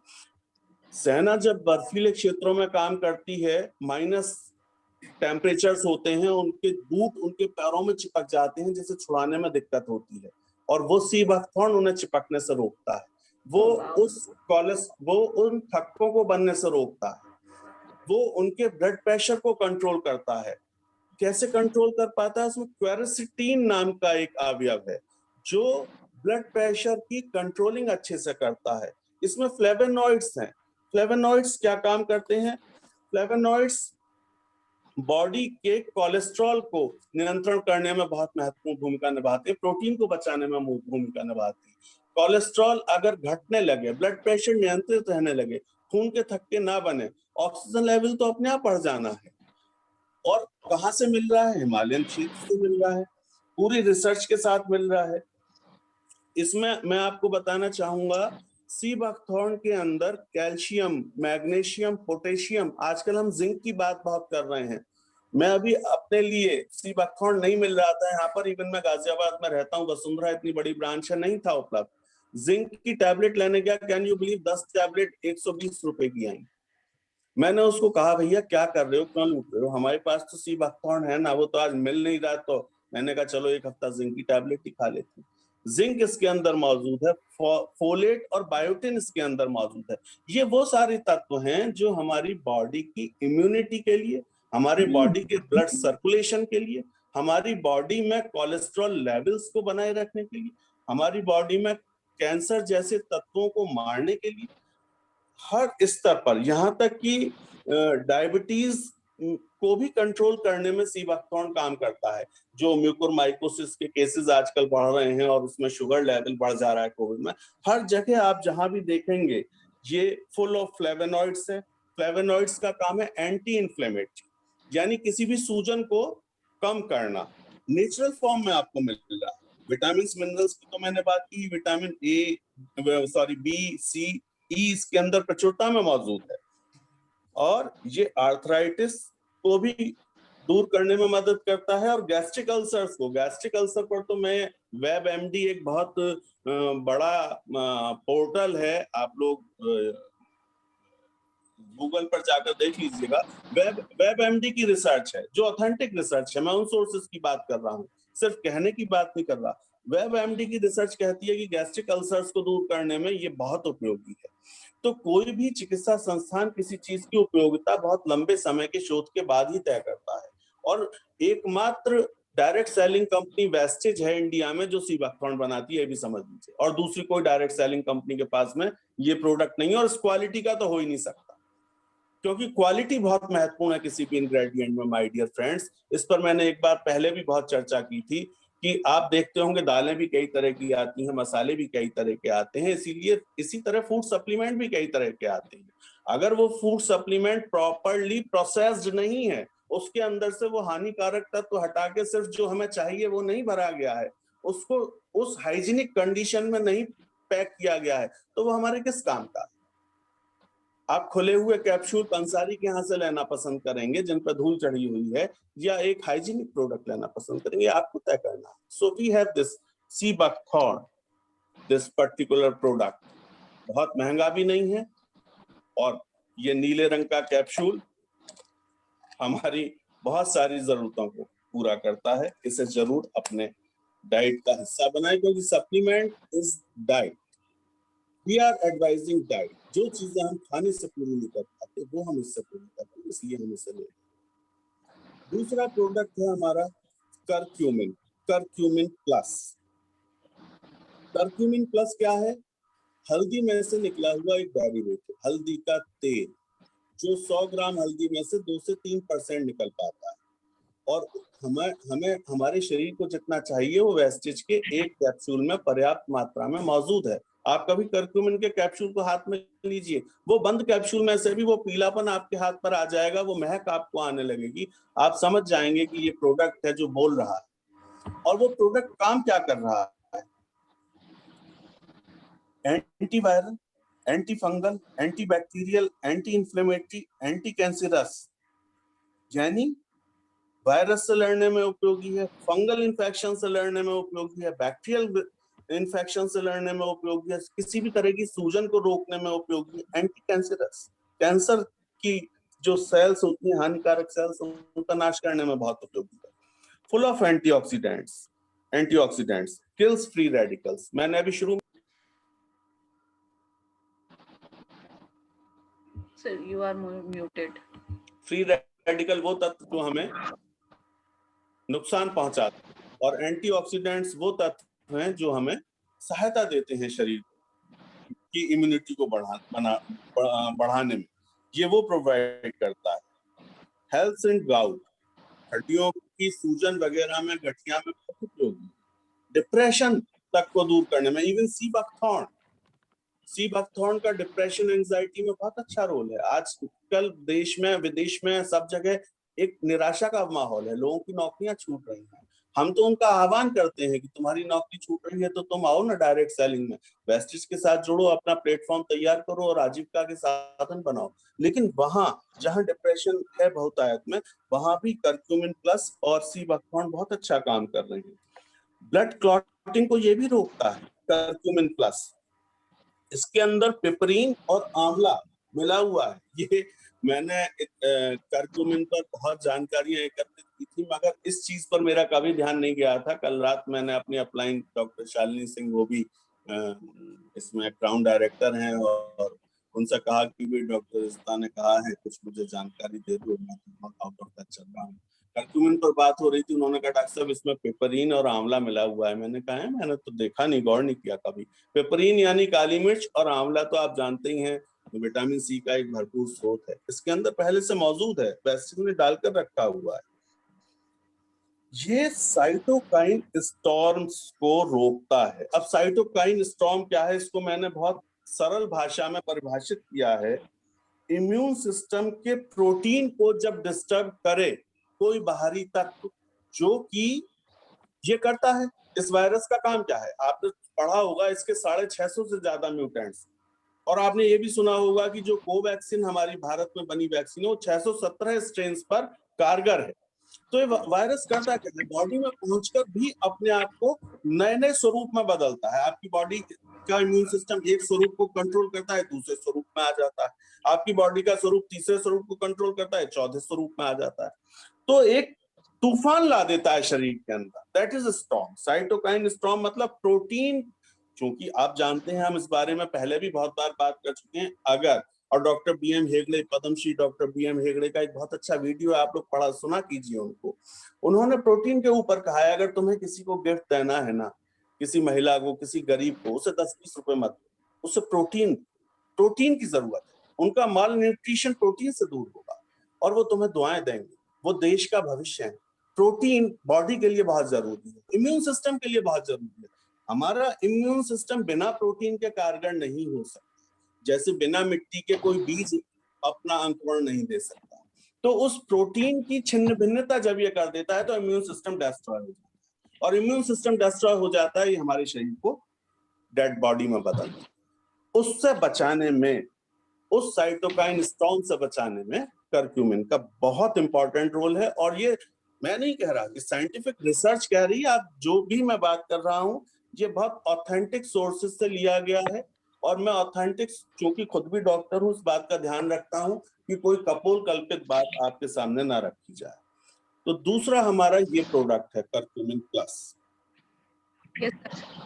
सेना जब बर्फीले क्षेत्रों में काम करती है, माइनस टेम्परेचर्स होते हैं, उनके बूट उनके पैरों में चिपक जाते हैं जिसे छुड़ाने में दिक्कत होती है, और वो सी बकथॉर्न उन्हें चिपकने से रोकता है। वो उन थक्कों को बनने से रोकता है, वो उनके ब्लड प्रेशर को कंट्रोल करता है। कैसे कंट्रोल कर पाता है? उसमें क्वेरसिटीन नाम का एक अवयव है जो ब्लड प्रेशर की कंट्रोलिंग अच्छे से करता है। इसमें फ्लेवोनॉइड्स हैं। फ्लेवोनॉइड्स क्या काम करते हैं? फ्लेवोनॉइड्स बॉडी के कोलेस्ट्रॉल को नियंत्रण करने में बहुत महत्वपूर्ण भूमिका निभाते हैं, प्रोटीन को बचाने में भूमिका निभाते हैं। कोलेस्ट्रॉल अगर घटने लगे, ब्लड प्रेशर नियंत्रित रहने लगे, खून के थक्के ना बने, ऑक्सीजन लेवल तो अपने आप बढ़ जाना है। और कहाँ से मिल रहा है? हिमालयन क्षेत्र से मिल रहा है, पूरी रिसर्च के साथ मिल रहा है। इसमें मैं आपको बताना चाहूंगा, सी बकथॉर्न के अंदर कैल्शियम, मैग्नीशियम, पोटेशियम, आजकल हम जिंक की बात बहुत कर रहे हैं। मैं अभी अपने लिए, सी बकथॉर्न नहीं मिल रहा था यहाँ पर, इवन मैं गाजियाबाद में रहता हूँ, वसुंधरा इतनी बड़ी ब्रांच है, नहीं था उपलब्ध। जिंक की टैबलेट लेने गया, कैन यू बिलीव 10 टैबलेट 120 रुपए की आई। मैंने उसको कहा भैया क्या कर रहे हो, क्यों लूट रहे हो, हमारे पास तो सी बकथॉर्न है ना, वो तो आज मिल नहीं रहा। तो मैंने कहा चलो एक हफ्ता जिंक की टैबलेट ही खा लेते हैं। जिंक इसके अंदर मौजूद है, फोलेट और बायोटिन इसके अंदर मौजूद है। ये वो सारे तत्व हैं जो हमारी बॉडी की इम्यूनिटी के लिए, हमारे बॉडी के ब्लड सर्कुलेशन के लिए, हमारी बॉडी में कोलेस्ट्रॉल लेवल्स को बनाए रखने के लिए, हमारी बॉडी में कैंसर जैसे तत्वों को मारने के लिए, हर स्तर पर, यहाँ तक कि डायबिटीज को भी कंट्रोल करने में सीबैक्थोर्न काम करता है। जो म्यूकोरमाइकोसिस के केसेस आजकल बढ़ रहे हैं और उसमें शुगर लेवल बढ़ जा रहा है कोविड में, हर जगह आप जहां भी देखेंगे ये फुल ऑफ फ्लेवोनॉइड्स है। फ्लेवोनॉइड्स का काम है एंटी इन्फ्लेमेटरी, यानी किसी भी सूजन को कम करना, नेचुरल फॉर्म में आपको मिल रहा है। विटामिन मिनरल्स की तो मैंने बात की, विटामिन बी, सी, ई इसके अंदर प्रचुरता में मौजूद है, और ये आर्थराइटिस को भी दूर करने में मदद करता है। और गैस्ट्रिक अल्सर पर तो मैं वेब एमडी एक बहुत बड़ा पोर्टल है, आप लोग गूगल पर जाकर देख लीजिएगा। वेब एमडी की रिसर्च है जो ऑथेंटिक रिसर्च है, मैं उन सोर्सेस की बात कर रहा हूँ, सिर्फ कहने की बात नहीं कर रहा। वेब एमडी की रिसर्च कहती है कि गैस्ट्रिक अल्सर्स को दूर करने में ये बहुत उपयोगी है। तो कोई भी चिकित्सा संस्थान किसी चीज की उपयोगिता बहुत लंबे समय के शोध के बाद ही तय करता है, और एकमात्र डायरेक्ट सेलिंग कंपनी वेस्टेज है इंडिया में जो सीबैक्थोर्न बनाती है, ये भी समझ लीजिए, और दूसरी कोई डायरेक्ट सेलिंग कंपनी के पास में ये प्रोडक्ट नहीं है। और इस क्वालिटी का तो हो ही नहीं सकता, क्योंकि क्वालिटी बहुत महत्वपूर्ण है किसी भी इंग्रेडिएंट में, माय डियर फ्रेंड्स। इस पर मैंने एक बार पहले भी बहुत चर्चा की थी कि आप देखते होंगे दालें भी कई तरह की आती हैं, मसाले भी कई तरह के आते हैं, इसीलिए इसी तरह फूड सप्लीमेंट भी कई तरह के आते हैं। अगर वो फूड सप्लीमेंट प्रॉपरली प्रोसेस्ड नहीं है, उसके अंदर से वो हानिकारक तत्व हटा के सिर्फ जो हमें चाहिए वो नहीं भरा गया है, उसको उस हाइजीनिक कंडीशन में नहीं पैक किया गया है, तो वो हमारे किस काम का। आप खुले हुए कैप्सूल पंसारी के यहाँ से लेना पसंद करेंगे जिन पर धूल चढ़ी हुई है, या एक हाइजीनिक प्रोडक्ट लेना पसंद करेंगे, आपको तय करना है। So we have this sea buckthorn, this particular product बहुत महंगा भी नहीं है, और ये नीले रंग का कैप्सूल हमारी बहुत सारी जरूरतों को पूरा करता है। इसे जरूर अपने डाइट का हिस्सा बनाएं, क्योंकि supplement is diet. We are advising diet. जो चीजें हम खाने से पूरी नहीं कर पाते वो हम इससे पूरी करते हैं, इसलिए हम इसे लेते हैं। दूसरा प्रोडक्ट है हमारा curcumin, curcumin plus. Curcumin plus क्या है? हल्दी में से निकला हुआ एक डेरिवेटिव, हल्दी का तेल, जो 100 ग्राम हल्दी में से 2 से 3% निकल पाता है, और हमें हमारे शरीर को जितना चाहिए वो वेस्टेज के एक कैप्सूल में पर्याप्त मात्रा में मौजूद है। आप कभी करक्यूमिन के कैप्सूल को हाथ में लीजिए, वो बंद कैप्सूल में से भी वो पीलापन आपके हाथ पर आ जाएगा, वो महक आपको आने लगेगी, आप समझ जाएंगे कि ये प्रोडक्ट है जो बोल रहा है। और वो प्रोडक्ट काम क्या कर रहा है? Antiviral, anti fungal, anti bacterial, anti inflammatory, anti cancerous, यानी वायरस से लड़ने में उपयोगी है, फंगल इन्फेक्शन से लड़ने में उपयोगी है, बैक्टीरियल इन्फेक्शन से लड़ने में उपयोगी है, किसी भी तरह की सूजन को रोकने में उपयोगी है, एंटी कैंसरस, कैंसर की जो सेल्स होती हैं, हानिकारक सेल्स, उनका नाश करने में बहुत उपयोगी है। Full of antioxidants, antioxidants kills free radicals. मैंने अभी शुरू sir you are muted. Free radical वो तत्व जो हमें नुकसान पहुंचाते हैं, और एंटीऑक्सीडेंट्स वो तत्व हैं जो हमें सहायता देते हैं शरीर की इम्यूनिटी को बढ़ाने में, ये वो प्रोवाइड करता है। हेल्थ एंड गाउट, हड्डियों की सूजन वगैरह में, गठिया में बहुत उपयोगी, डिप्रेशन तक को दूर करने में। इवन सीबैक्थोर्न का डिप्रेशन एंजाइटी में बहुत अच्छा रोल है। आजकल देश में विदेश में सब जगह एक निराशा का माहौल है, लोगों की नौकरियां छूट रही हैं। हम तो उनका आह्वान करते हैं कि तुम्हारी नौकरी छूट रही है तो तुम आओ ना डायरेक्ट सेलिंग में, वेस्टेज के साथ जुड़ो, अपना प्लेटफॉर्म तैयार करो और आजीविका के साधन बनाओ। लेकिन वहां जहां डिप्रेशन है बहुतायत में, वहां भी करक्यूमिन प्लस और सीबैक्थोर्न बहुत अच्छा काम कर रहे हैं। ब्लड क्लॉटिंग को ये भी रोकता है करक्यूमिन प्लस। इसके अंदर पिपरीन और आंवला मिला हुआ है। ये मैंने करक्यूमिन पर बहुत जानकारियां एकत्रित की थी, मगर इस चीज पर मेरा कभी ध्यान नहीं गया था। कल रात मैंने अपनी अपलाइन डॉक्टर शालिनी सिंह, वो भी इसमें क्राउन डायरेक्टर हैं, और उनसे कहा कि भी डॉक्टर रिश्ता ने कहा है कुछ मुझे जानकारी दे दो, मैं बहुत आउट ऑफ टच चल रहा हूँ। करक्यूमिन पर बात हो रही थी, उन्होंने कहा डॉक्टर साहब इसमें पिपरीन और आंवला मिला हुआ है। मैंने कहा है, मैंने तो देखा नहीं, गौर नहीं किया कभी। पिपरीन यानी काली मिर्च, और आंवला तो आप जानते ही हैं विटामिन सी का एक भरपूर स्रोत है, इसके अंदर पहले से मौजूद है, वेस्टिज ने डालकर रखा हुआ है। ये साइटोकाइन स्टॉर्म्स को रोकता है। अब साइटोकाइन स्टॉर्म क्या है, इसको मैंने बहुत सरल भाषा में परिभाषित किया है। इम्यून सिस्टम के प्रोटीन को जब डिस्टर्ब करे कोई बाहरी तत्व, जो कि ये करता है। इस वायरस का काम क्या है, आपने पढ़ा होगा, इसके 650 से ज्यादा म्यूटेंट्स, और आपने ये भी सुना होगा कि जो कोवैक्सीन हमारी भारत में बनी वैक्सीन है वो 617 स्ट्रेन्स पर कारगर है। तो ये वायरस करता क्या है, बॉडी में पहुंचकर भी अपने आप को नए नए स्वरूप में बदलता है। आपकी बॉडी का इम्यून सिस्टम एक स्वरूप को कंट्रोल करता है, दूसरे स्वरूप में आ जाता है। आपकी बॉडी का स्वरूप तीसरे स्वरूप को कंट्रोल करता है, चौथे स्वरूप में आ जाता है। तो एक तूफान ला देता है शरीर के अंदर, that is storm. Cytokine storm मतलब प्रोटीन, क्योंकि आप जानते हैं हम इस बारे में पहले भी बहुत बार बात कर चुके हैं। अगर, और डॉक्टर बीएम हेगड़े, पद्मश्री डॉक्टर बीएम हेगड़े का एक बहुत अच्छा वीडियो है, आप लोग पढ़ा सुना कीजिए उनको। उन्होंने प्रोटीन के ऊपर कहा है, अगर तुम्हें किसी को गिफ्ट देना है ना, किसी महिला को, किसी गरीब को, उसे 10-20 रुपए मत दो, उसे प्रोटीन की जरूरत है। उनका माल न्यूट्रिशन प्रोटीन से दूर होगा और वो तुम्हें दुआएं देंगे। वो देश का भविष्य है। प्रोटीन बॉडी के लिए बहुत जरूरी है, इम्यून सिस्टम के लिए बहुत जरूरी है। हमारा इम्यून सिस्टम बिना प्रोटीन के कारगर नहीं हो सकता, जैसे बिना मिट्टी के कोई बीज अपना अंकुरण नहीं दे सकता। तो उस प्रोटीन की छिन्न भिन्नता जब ये कर देता है तो इम्यून सिस्टम डिस्ट्रॉय हो जाता है, और इम्यून सिस्टम डिस्ट्रॉय हो जाता है, ये हमारे शरीर को डेड बॉडी में बदलता है। उससे बचाने में, उस साइटोकाइन स्टॉर्म से बचाने में करक्यूमिन का बहुत इंपॉर्टेंट रोल है। और ये मैं नहीं कह रहा कि साइंटिफिक रिसर्च कह रही है, आप जो भी मैं बात कर रहा हूं ये बहुत ऑथेंटिक सोर्सेज से लिया गया है। और मैं ऑथेंटिक, क्योंकि खुद भी डॉक्टर हूं, इस बात का ध्यान रखता हूं कि कोई कपोल कल्पित बात आपके सामने ना रखी जाए। तो दूसरा हमारा ये प्रोडक्ट है करक्यूमिन प्लस।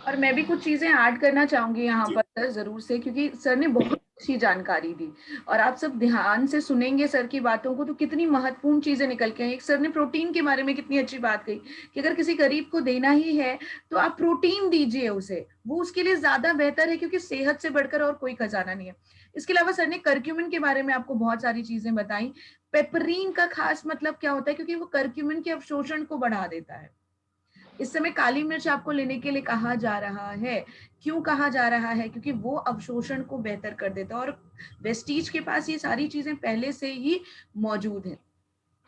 और मैं भी कुछ चीजें ऐड करना चाहूंगी यहाँ पर सर, जरूर से, क्योंकि सर ने बहुत अच्छी जानकारी दी और आप सब ध्यान से सुनेंगे सर की बातों को तो कितनी महत्वपूर्ण चीजें निकल के आई। एक सर ने प्रोटीन के बारे में कितनी अच्छी बात कही कि अगर किसी गरीब को देना ही है तो आप प्रोटीन दीजिए उसे, वो उसके लिए ज्यादा बेहतर है, क्योंकि सेहत से बढ़कर और कोई खजाना नहीं है। इसके अलावा सर ने करक्यूमिन के बारे में आपको बहुत सारी चीजें बताई। पेपरीन का खास मतलब क्या होता है, क्योंकि वो करक्यूमिन के अवशोषण को बढ़ा देता है। इस समय काली मिर्च आपको लेने के लिए कहा जा रहा है। क्यों कहा जा रहा है? क्योंकि वो अवशोषण को बेहतर कर देता है और वेस्टीज के पास ये सारी चीजें पहले से ही मौजूद है।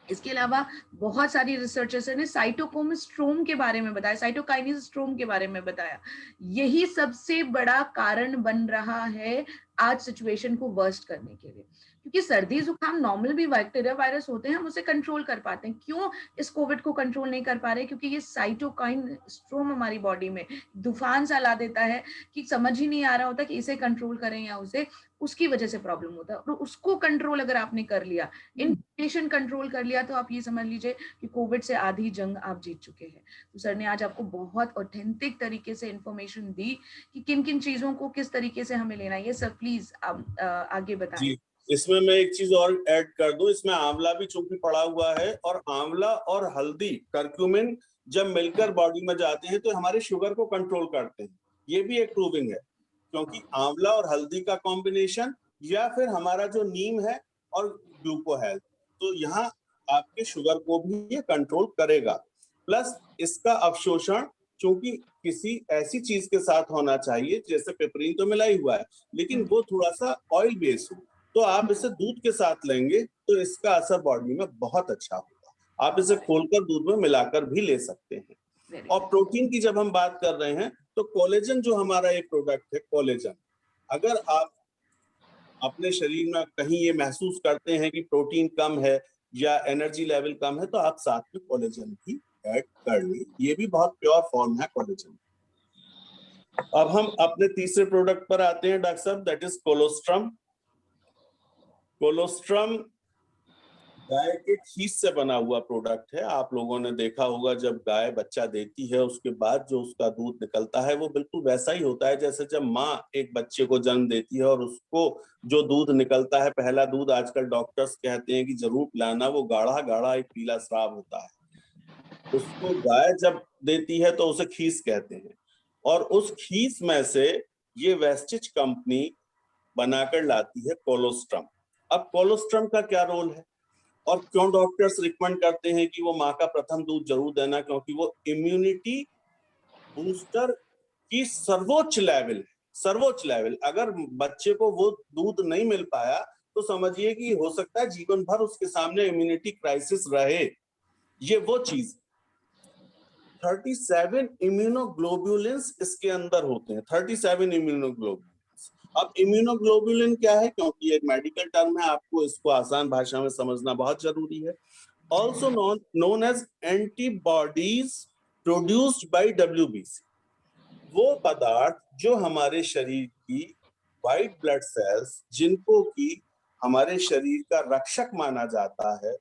इसके अलावा बहुत सारी रिसर्चर्स ने साइटोक्रोम स्ट्रोम के बारे में बताया, साइटोकाइनेस स्ट्रोम के बारे में बताया। यही सबसे बड़ा कारण बन रहा है आज सिचुएशन को वर्स्ट करने के लिए, क्योंकि सर्दी जुकाम नॉर्मल भी बैक्टीरिया वायरस होते हैं, हम उसे कंट्रोल कर पाते हैं। क्यों इस कोविड को कंट्रोल नहीं कर पा रहे? क्योंकि ये साइटोकाइन स्ट्रोम हमारी बॉडी में तूफान सा ला देता है कि समझ ही नहीं आ रहा होता कि इसे कंट्रोल करें या उसे, उसकी वजह से प्रॉब्लम होता है। और उसको कंट्रोल अगर आपने कर लिया, इन्फ्लेमेशन कंट्रोल कर लिया, तो आप ये समझ लीजिए कि कोविड से आधी जंग आप जीत चुके हैं। तो सर ने आज आपको बहुत ऑथेंटिक तरीके से इंफॉर्मेशन दी कि किन किन चीजों को किस तरीके से हमें लेना है। ये सर प्लीज आप आगे बताएं। इसमें मैं एक चीज और ऐड कर दूं, इसमें आंवला भी चूंकि पड़ा हुआ है, और आंवला और हल्दी, करक्यूमिन जब मिलकर बॉडी में जाते हैं तो हमारे शुगर को कंट्रोल करते हैं। ये भी एक प्रूविंग है, क्योंकि आंवला और हल्दी का कॉम्बिनेशन, या फिर हमारा जो नीम है और ग्लूको हेल्थ, तो यहाँ आपके शुगर को भी ये कंट्रोल करेगा। प्लस इसका अवशोषण चूंकि किसी ऐसी चीज के साथ होना चाहिए, जैसे पेपरीन तो मिला ही हुआ है, लेकिन वो थोड़ा सा ऑयल बेस्ड हो, तो आप इसे दूध के साथ लेंगे तो इसका असर बॉडी में बहुत अच्छा होगा। आप इसे खोलकर दूध में मिलाकर भी ले सकते हैं। और प्रोटीन की जब हम बात कर रहे हैं तो कोलेजन जो हमारा एक प्रोडक्ट है, कोलेजन, अगर आप अपने शरीर में कहीं ये महसूस करते हैं कि प्रोटीन कम है या एनर्जी लेवल कम है, तो आप साथ में कोलेजन भी ऐड कर लें। ये भी बहुत प्योर फॉर्म है कोलेजन। अब हम अपने तीसरे प्रोडक्ट पर आते हैं डॉक्टर साहब, दैट इज कोलोस्ट्रम। कोलोस्ट्रम गाय के खीस से बना हुआ प्रोडक्ट है। आप लोगों ने देखा होगा जब गाय बच्चा देती है उसके बाद जो उसका दूध निकलता है वो बिल्कुल वैसा ही होता है जैसे जब माँ एक बच्चे को जन्म देती है, और उसको जो दूध निकलता है, पहला दूध, आजकल डॉक्टर्स कहते हैं कि जरूर पिलाना, वो गाढ़ा गाढ़ा एक पीला स्राव होता है। उसको गाय जब देती है तो उसे खीस कहते हैं। और उस खीस में से ये वेस्टिज कंपनी बनाकर लाती है कोलोस्ट्रम। अब कोलोस्ट्रम का क्या रोल है और क्यों डॉक्टर्स रिकमेंड करते हैं कि वो माँ का प्रथम दूध जरूर देना, क्योंकि वो इम्यूनिटी बूस्टर की सर्वोच्च लेवल है। सर्वोच्च लेवल, अगर बच्चे को वो दूध नहीं मिल पाया तो समझिए कि हो सकता है जीवन भर उसके सामने इम्यूनिटी क्राइसिस रहे। ये वो चीज 37 इम्यूनोग्लोब्युलिन्स इसके अंदर होते हैं, 37 इम्यूनोग्लोब्युलिन्स। अब इम्यूनोग्लोब्युलिन क्या है, क्योंकि एक मेडिकल टर्म है, आपको इसको आसान भाषा में समझना बहुत जरूरी है। Also known as antibodies produced by WBC, वो पदार्थ जो हमारे शरीर की व्हाइट ब्लड सेल्स, जिनको कि हमारे शरीर का रक्षक माना जाता है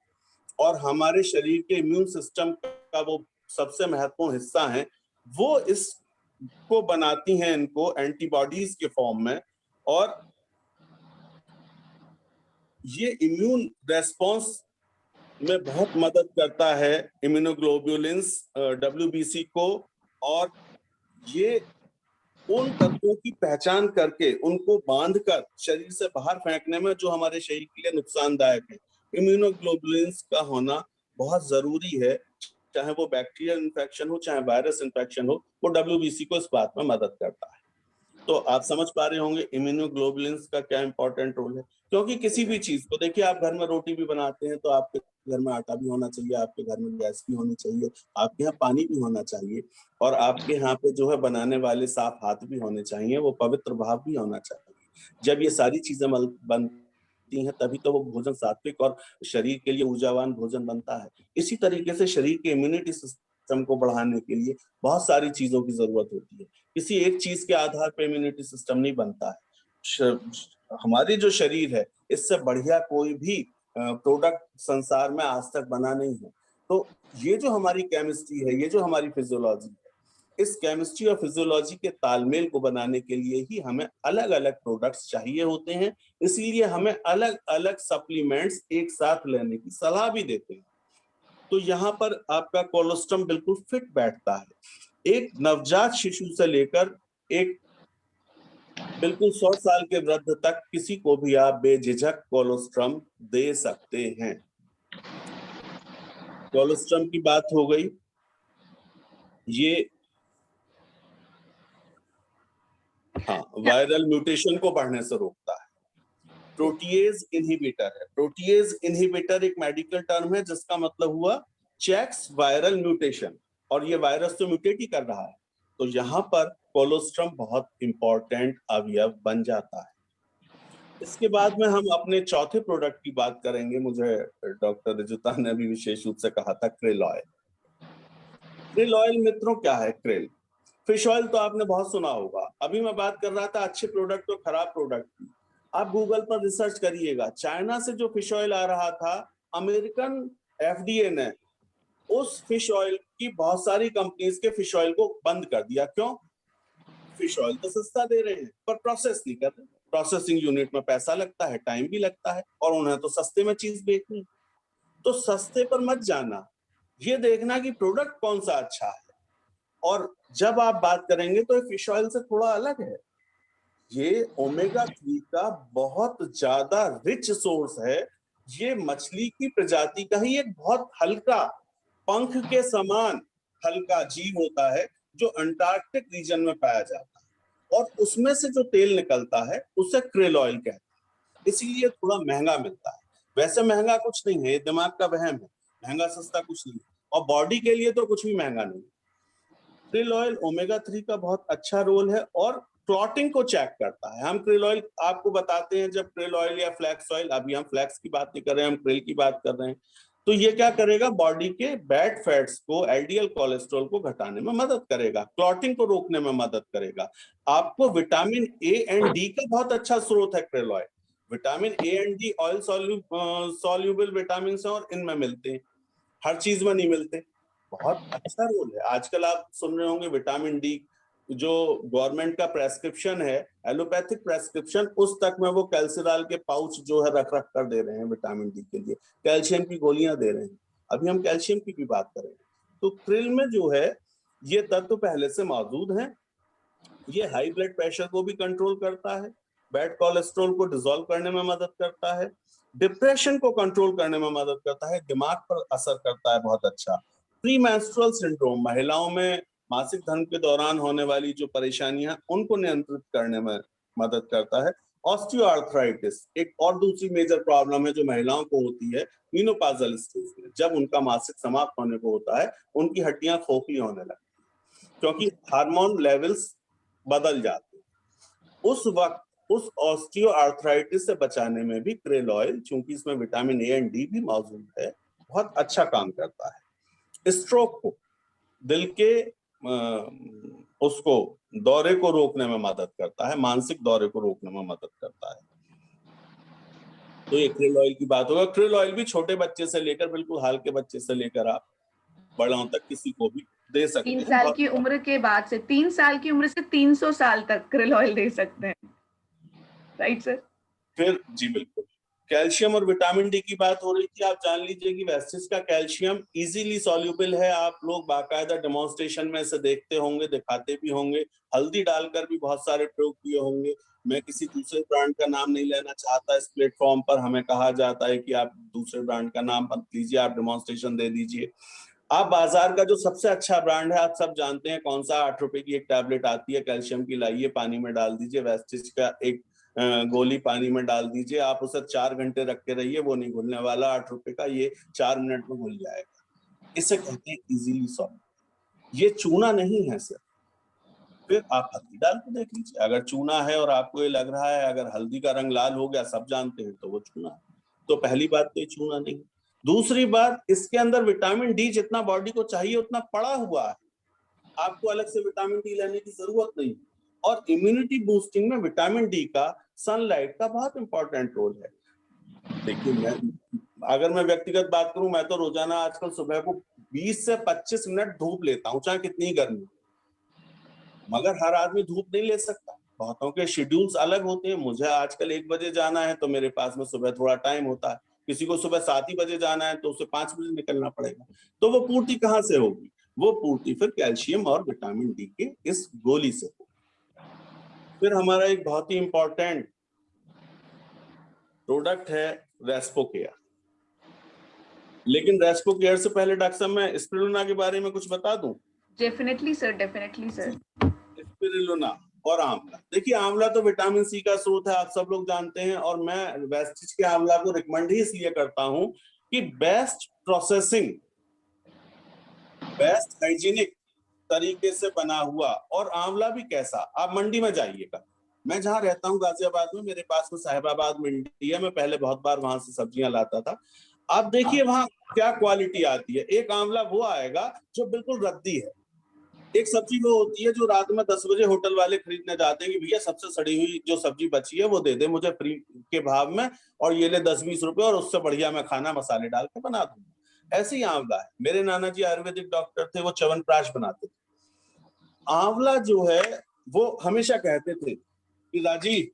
और हमारे शरीर के इम्यून सिस्टम का वो सबसे महत्वपूर्ण हिस्सा है, वो इसको बनाती हैं, इनको एंटीबॉडीज के फॉर्म में। और ये इम्यून रेस्पॉन्स में बहुत मदद करता है इम्यूनोग्लोब्युलिन्स WBC को। और ये उन तत्वों की पहचान करके उनको बांधकर शरीर से बाहर फेंकने में जो हमारे शरीर के लिए नुकसानदायक है, इम्यूनोग्लोबुलिन्स का होना बहुत जरूरी है। चाहे वो बैक्टीरियल इन्फेक्शन हो, चाहे वायरस इन्फेक्शन हो, वो WBC को इस बात में मदद करता है। तो आप समझ पा रहे होंगे इम्यूनोग्लोबुलिन्स का क्या इंपॉर्टेंट रोल है। क्योंकि किसी भी चीज को देखिए, आप घर में रोटी भी बनाते हैं तो आपके घर में आटा भी होना चाहिए, आपके घर में गैस भी होनी चाहिए, आपके यहाँ पानी भी होना चाहिए, और आपके यहाँ पे जो है बनाने वाले साफ हाथ भी होने चाहिए, वो पवित्र भाव भी होना चाहिए। जब ये सारी चीजें बनती हैं तभी तो वो भोजन सात्विक और शरीर के लिए ऊर्जावान भोजन बनता है। इसी तरीके से शरीर के इम्यूनिटी सिस्टम को बढ़ाने के लिए बहुत सारी चीजों की जरूरत होती है। किसी एक चीज के आधार पर इम्यूनिटी सिस्टम नहीं बनता है। हमारी जो शरीर है, इससे बढ़िया कोई भी प्रोडक्ट संसार में आज तक बना नहीं है। तो ये जो हमारी केमिस्ट्री है, ये जो हमारी फिजियोलॉजी है, इस केमिस्ट्री और फिजियोलॉजी के तालमेल को बनाने के लिए ही हमें अलग अलग प्रोडक्ट्स चाहिए होते हैं। इसीलिए हमें अलग अलग सप्लीमेंट्स एक साथ लेने की सलाह भी देते हैं। तो यहाँ पर आपका कोलोस्ट्रम बिल्कुल फिट बैठता है। एक नवजात शिशु से लेकर एक बिल्कुल 100 साल के वृद्ध तक किसी को भी आप बेझिझक कोलोस्ट्रम दे सकते हैं। कोलोस्ट्रम की बात हो गई। ये वायरल म्यूटेशन को बढ़ने से रोकता है। प्रोटीएज इनहिबिटर है। प्रोटीएज इनहिबिटर एक मेडिकल टर्म है जिसका मतलब हुआ चेक्स वायरल म्यूटेशन, और ये वायरस तो म्यूटेट ही कर रहा है। तो यहाँ पर कोलोस्ट्रम बहुत इंपॉर्टेंट अवयव बन जाता है। इसके बाद में हम अपने चौथे प्रोडक्ट की बात करेंगे। मुझे डॉक्टर रिजुता ने भी विशेष रूप से कहा था क्रिल ऑयल। क्रिल ऑयल मित्रों क्या है क्रिल? फिश ऑयल तो आपने बहुत सुना होगा। अभी मैं बात कर रहा था अच्छे प्रोडक्ट और खराब प्रोडक्ट की। आप गूगल पर रिसर्च करिएगा, चाइना से जो फिश ऑयल आ रहा था, अमेरिकन FDA ने उस फिश ऑयल की बहुत सारी कंपनीज के फिश ऑयल को बंद कर दिया। क्यों? फिश ऑयल तो सस्ता दे रहे हैं पर प्रोसेस नहीं कर रहे। प्रोसेसिंग यूनिट में पैसा लगता है, टाइम भी लगता है, और उन्हें तो सस्ते में चीज बेचनी। तो सस्ते पर मत जाना, ये देखना कि प्रोडक्ट कौन सा अच्छा है। और जब आप बात करेंगे तो फिश ऑयल से थोड़ा अलग है। ये ओमेगा 3 का बहुत ज्यादा रिच सोर्स है। ये मछली की प्रजाति का ही एक बहुत हल्का, पंख के समान हल्का जीव होता है जो अंटार्कटिक रीजन में पाया जाता है, और उसमें से जो तेल निकलता है उसे क्रिल ऑयल कहते हैं। इसीलिए थोड़ा महंगा मिलता है। वैसे महंगा कुछ नहीं है, ये दिमाग का वहम है। महंगा सस्ता कुछ नहीं, और बॉडी के लिए तो कुछ भी महंगा नहीं। क्रिल ऑयल ओमेगा 3 का बहुत अच्छा रोल है और क्लॉटिंग को चेक करता है। हम क्रिल ऑयल आपको बताते हैं, जब क्रिल ऑयल या फ्लैक्स ऑयल, अभी हम फ्लैक्स की बात नहीं कर रहे हैं, हम क्रिल की बात कर रहे हैं, तो ये क्या करेगा, बॉडी के बैड फैट्स को, एलडीएल कोलेस्ट्रॉल को घटाने में मदद करेगा, क्लॉटिंग को रोकने में मदद करेगा। आपको विटामिन ए एंड डी का बहुत अच्छा स्रोत है krill oil. Vitamin A and D oil soluble vitamin है और इनमें मिलते हैं, हर चीज में नहीं मिलते। बहुत अच्छा रोल है। आजकल आप सुन रहे होंगे विटामिन डी जो गवर्नमेंट का प्रेस्क्रिप्शन है, एलोपैथिक प्रेस्क्रिप्शन, उस तक में वो कैल्सिडाल के पाउच जो है रख रख कर दे रहे हैं विटामिन डी के लिए, कैल्शियम की गोलियां दे रहे हैं। अभी हम कैल्शियम की भी बात करें तो क्रिल में जो है ये तत्व पहले से मौजूद है। ये हाई ब्लड प्रेशर को भी कंट्रोल करता है, बैड कोलेस्ट्रॉल को डिसॉल्व करने में मदद करता है, डिप्रेशन को कंट्रोल करने में मदद करता है, दिमाग पर असर करता है बहुत अच्छा। प्री मेंस्ट्रुअल सिंड्रोम, महिलाओं में मासिक धर्म के दौरान होने वाली जो परेशानियां उनको नियंत्रित करने में मदद करता है। ऑस्टियोआर्थराइटिस एक और दूसरी मेजर प्रॉब्लम है जो महिलाओं को होती है मीनोपॉजल स्टेज में, जब उनका मासिक समाप्त होने को होता है, उनकी हड्डियां खोखली होने लगती हैं क्योंकि हार्मोन लेवल्स बदल जाते हैं। उस वक्त उस ऑस्टियोआर्थराइटिस से बचाने में भी क्रेल ऑयल, चूंकि इसमें विटामिन ए एंड डी भी मौजूद है, बहुत अच्छा काम करता है। स्ट्रोक को, दिल के उसको दौरे को रोकने में मदद करता है, मानसिक दौरे को रोकने में मदद करता है। तो ये क्रेल ऑयल की बात होगा। क्रेल ऑयल भी छोटे बच्चे से लेकर बिल्कुल हाल के बच्चे से लेकर आप बड़ों तक किसी को भी दे सकते हैं। 3 साल की उम्र के बाद से 3 साल की उम्र से 300 साल तक क्रेल ऑयल दे सकते हैं, राइट सर? फिर जी बिल्कुल, कैल्शियम और विटामिन डी की बात हो रही थी। आप जान लीजिए कि वेस्टिज का कैल्शियम इजीली सॉल्युबल है। आप लोग बाकायदा डेमोन्स्ट्रेशन में से देखते होंगे, दिखाते भी होंगे, हल्दी डालकर भी बहुत सारे प्रयोग किए होंगे। मैं किसी दूसरे ब्रांड का नाम नहीं लेना चाहता इस प्लेटफॉर्म पर, हमें कहा जाता है कि आप दूसरे ब्रांड का नाम मत लीजिए, आप डेमोन्स्ट्रेशन दे दीजिए। आप बाजार का जो सबसे अच्छा ब्रांड है, आप सब जानते हैं कौन सा, 8 रुपए की एक टैबलेट आती है कैल्शियम की, लाइए पानी में डाल दीजिए, वेस्टिज का एक गोली पानी में डाल दीजिए, आप उसे 4 घंटे रख के रहिए, वो नहीं घुलने वाला। 8 रुपए का, ये 4 मिनट में घुल जाएगा। इसे कहते हैं इजीली सॉल्व। ये चूना नहीं है सर। फिर आप हल्दी डाल के देख लीजिए, अगर चूना है और आपको ये लग रहा है अगर हल्दी का रंग लाल हो गया, सब जानते हैं, तो वो चूना है। तो पहली बात तो ये चूना नहीं। दूसरी बात, इसके अंदर विटामिन डी जितना बॉडी को चाहिए उतना पड़ा हुआ है, आपको अलग से विटामिन डी लेने की जरूरत नहीं। और इम्यूनिटी बूस्टिंग में विटामिन डी का, सनलाइट का बहुत इंपॉर्टेंट रोल है। देखिए, अगर मैं व्यक्तिगत बात करूं, मैं तो रोजाना आजकल सुबह को 20 से 25 मिनट धूप लेता हूं, चाहे कितनी गर्मी, मगर हर आदमी धूप नहीं ले सकता। बहुतों के शेड्यूल्स अलग होते हैं। मुझे आजकल 1 बजे जाना है तो मेरे पास में सुबह थोड़ा टाइम होता है, किसी को सुबह 7 ही बजे जाना है तो उसे 5 बजे निकलना पड़ेगा। तो वो पूर्ति कहाँ से होगी? वो पूर्ति फिर कैल्शियम और विटामिन डी के इस गोली से होगी। फिर हमारा एक बहुत ही इंपॉर्टेंट प्रोडक्ट है रेस्पो केयर। लेकिन रेस्पो केयर से पहले डॉक्टर साहब मैं स्पिरुलिना के बारे में कुछ बता दूं? Definitely sir, definitely sir. Spirulina और आंवला, देखिए आंवला तो विटामिन सी का स्रोत है, आप सब लोग जानते हैं, और मैं वेस्टिज के आंवला को रिकमेंड ही इसलिए करता हूं कि बेस्ट प्रोसेसिंग, बेस्ट हाइजीनिक तरीके से बना हुआ। और आंवला भी कैसा, आप मंडी में जाइएगा, मैं जहां रहता हूँ गाजियाबाद में, मेरे पास में साहिबाबाद मंडी है, मैं पहले बहुत बार वहां से सब्जियां लाता था। आप देखिए वहां क्या क्वालिटी आती है। एक आंवला वो आएगा जो बिल्कुल रद्दी है, एक सब्जी वो होती है जो रात में 10 बजे होटल वाले खरीदने जाते हैं कि भैया सबसे सड़ी हुई जो सब्जी बची है वो दे दे मुझे फ्री के भाव में, और ये ले 10-20 रुपए, और उससे बढ़िया मैं खाना मसाले डाल के बना दूंगा। ऐसे ही आंवला है। मेरे नाना जी आयुर्वेदिक डॉक्टर थे, वो च्यवनप्राश बनाते थे। आंवला जो है वो हमेशा कहते थे कि राजी,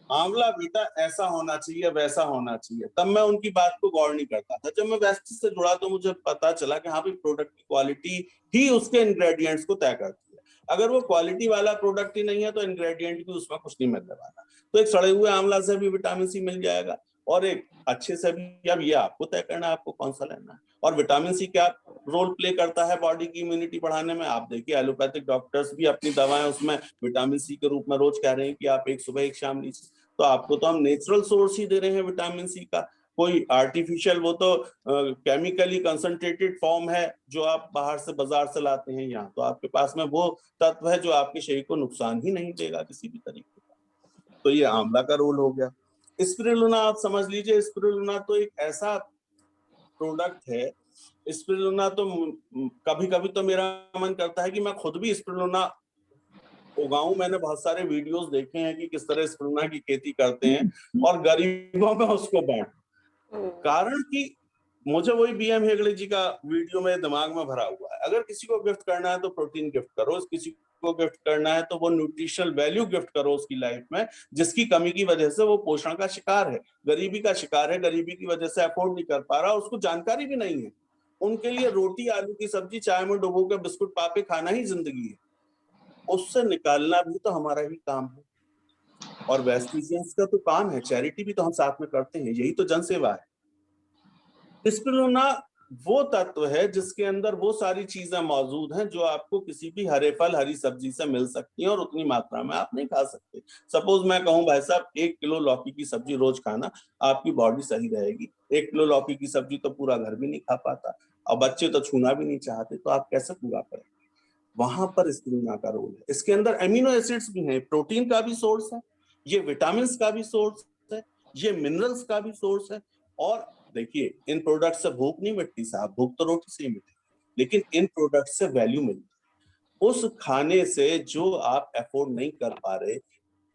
आंवला बेटा ऐसा होना चाहिए, वैसा होना चाहिए। तब मैं उनकी बात को गौर नहीं करता था। जब मैं वेस्टिज से जुड़ा तो मुझे पता चला कि हाँ भाई, प्रोडक्ट की क्वालिटी ही उसके इंग्रेडिएंट्स को तय करती है। अगर वो क्वालिटी वाला प्रोडक्ट ही नहीं है तो इंग्रेडिएंट भी उसमें कुछ नहीं मिलने वाला। तो एक सड़े हुए आंवला से भी विटामिन सी मिल जाएगा, और एक अच्छे से भी। अब ये आपको तय करना है आपको कौन सा लेना है। और विटामिन सी क्या रोल प्ले करता है बॉडी की इम्यूनिटी बढ़ाने में, आप देखिए एलोपैथिक डॉक्टर्स भी अपनी दवाएं उसमें विटामिन सी के रूप में रोज कह रहे हैं कि आप एक सुबह एक शाम लीजिए। तो आपको तो हम नेचुरल सोर्स ही दे रहे हैं विटामिन सी का, कोई आर्टिफिशियल, वो तो केमिकली कंसंट्रेटेड फॉर्म है जो आप बाहर से बाजार से लाते हैं। यहाँ तो आपके पास में वो तत्व है जो आपके शरीर को नुकसान ही नहीं देगा किसी भी तरीके का। तो ये आंवला का रोल हो गया। स्पिरुलिना आप समझ लीजिए, स्पिरुलिना तो एक ऐसा प्रोडक्ट है, स्पिरुलिना तो कभी कभी तो मेरा मन करता है कि मैं खुद भी स्पिरुलिना उगाऊं। मैंने बहुत सारे वीडियोस देखे हैं कि किस तरह स्पिरुलिना की खेती करते हैं और गरीबों में उसको बांट। कारण कि मुझे वही बीएम हेगड़े जी का वीडियो मेरे दिमाग में भरा हुआ है। अगर किसी को गिफ्ट करना है तो प्रोटीन गिफ्ट करो, किसी को गिफ्ट करना है तो वो न्यूट्रिशनल वैल्यू गिफ्ट करो उसकी लाइफ में, जिसकी कमी की वजह से वो पोषण का शिकार है, गरीबी का शिकार है, गरीबी की वजह से अफोर्ड नहीं कर पा रहा, उसको जानकारी भी नहीं है। उनके लिए रोटी, आलू की सब्जी, चाय में डुबो के बिस्कुट पापे खाना ही जिंदगी है। उससे निकालना भी तो हमारा ही काम है। और वेस्टिजियंस का तो काम है, चैरिटी भी तो हम साथ में करते हैं, यही तो जन सेवा है। स्पिरुलिना वो तत्व है जिसके अंदर वो सारी चीजें मौजूद हैं जो आपको किसी भी हरे फल हरी सब्जी से मिल सकती हैं और उतनी मात्रा में आप नहीं खा सकते। सपोज मैं कहूं भाई साहब 1 किलो लौकी की सब्जी रोज खाना, आपकी बॉडी सही रहेगी। 1 किलो लौकी की सब्जी तो पूरा घर भी नहीं खा पाता, और बच्चे तो छूना भी नहीं चाहते, तो आप कैसे पूरा करें? वहां पर स्पिरुलिना का रोल है। इसके अंदर एमिनो एसिड्स भी हैं, प्रोटीन का भी सोर्स है, ये विटामिन का भी सोर्स है, ये मिनरल्स का भी सोर्स है। और देखिए, इन प्रोडक्ट से भूख नहीं मिटती साहब, भूख तो रोटी से ही मिटती, लेकिन इन प्रोडक्ट से वैल्यू मिलती है। उस खाने से जो आप अफोर्ड नहीं कर पा रहे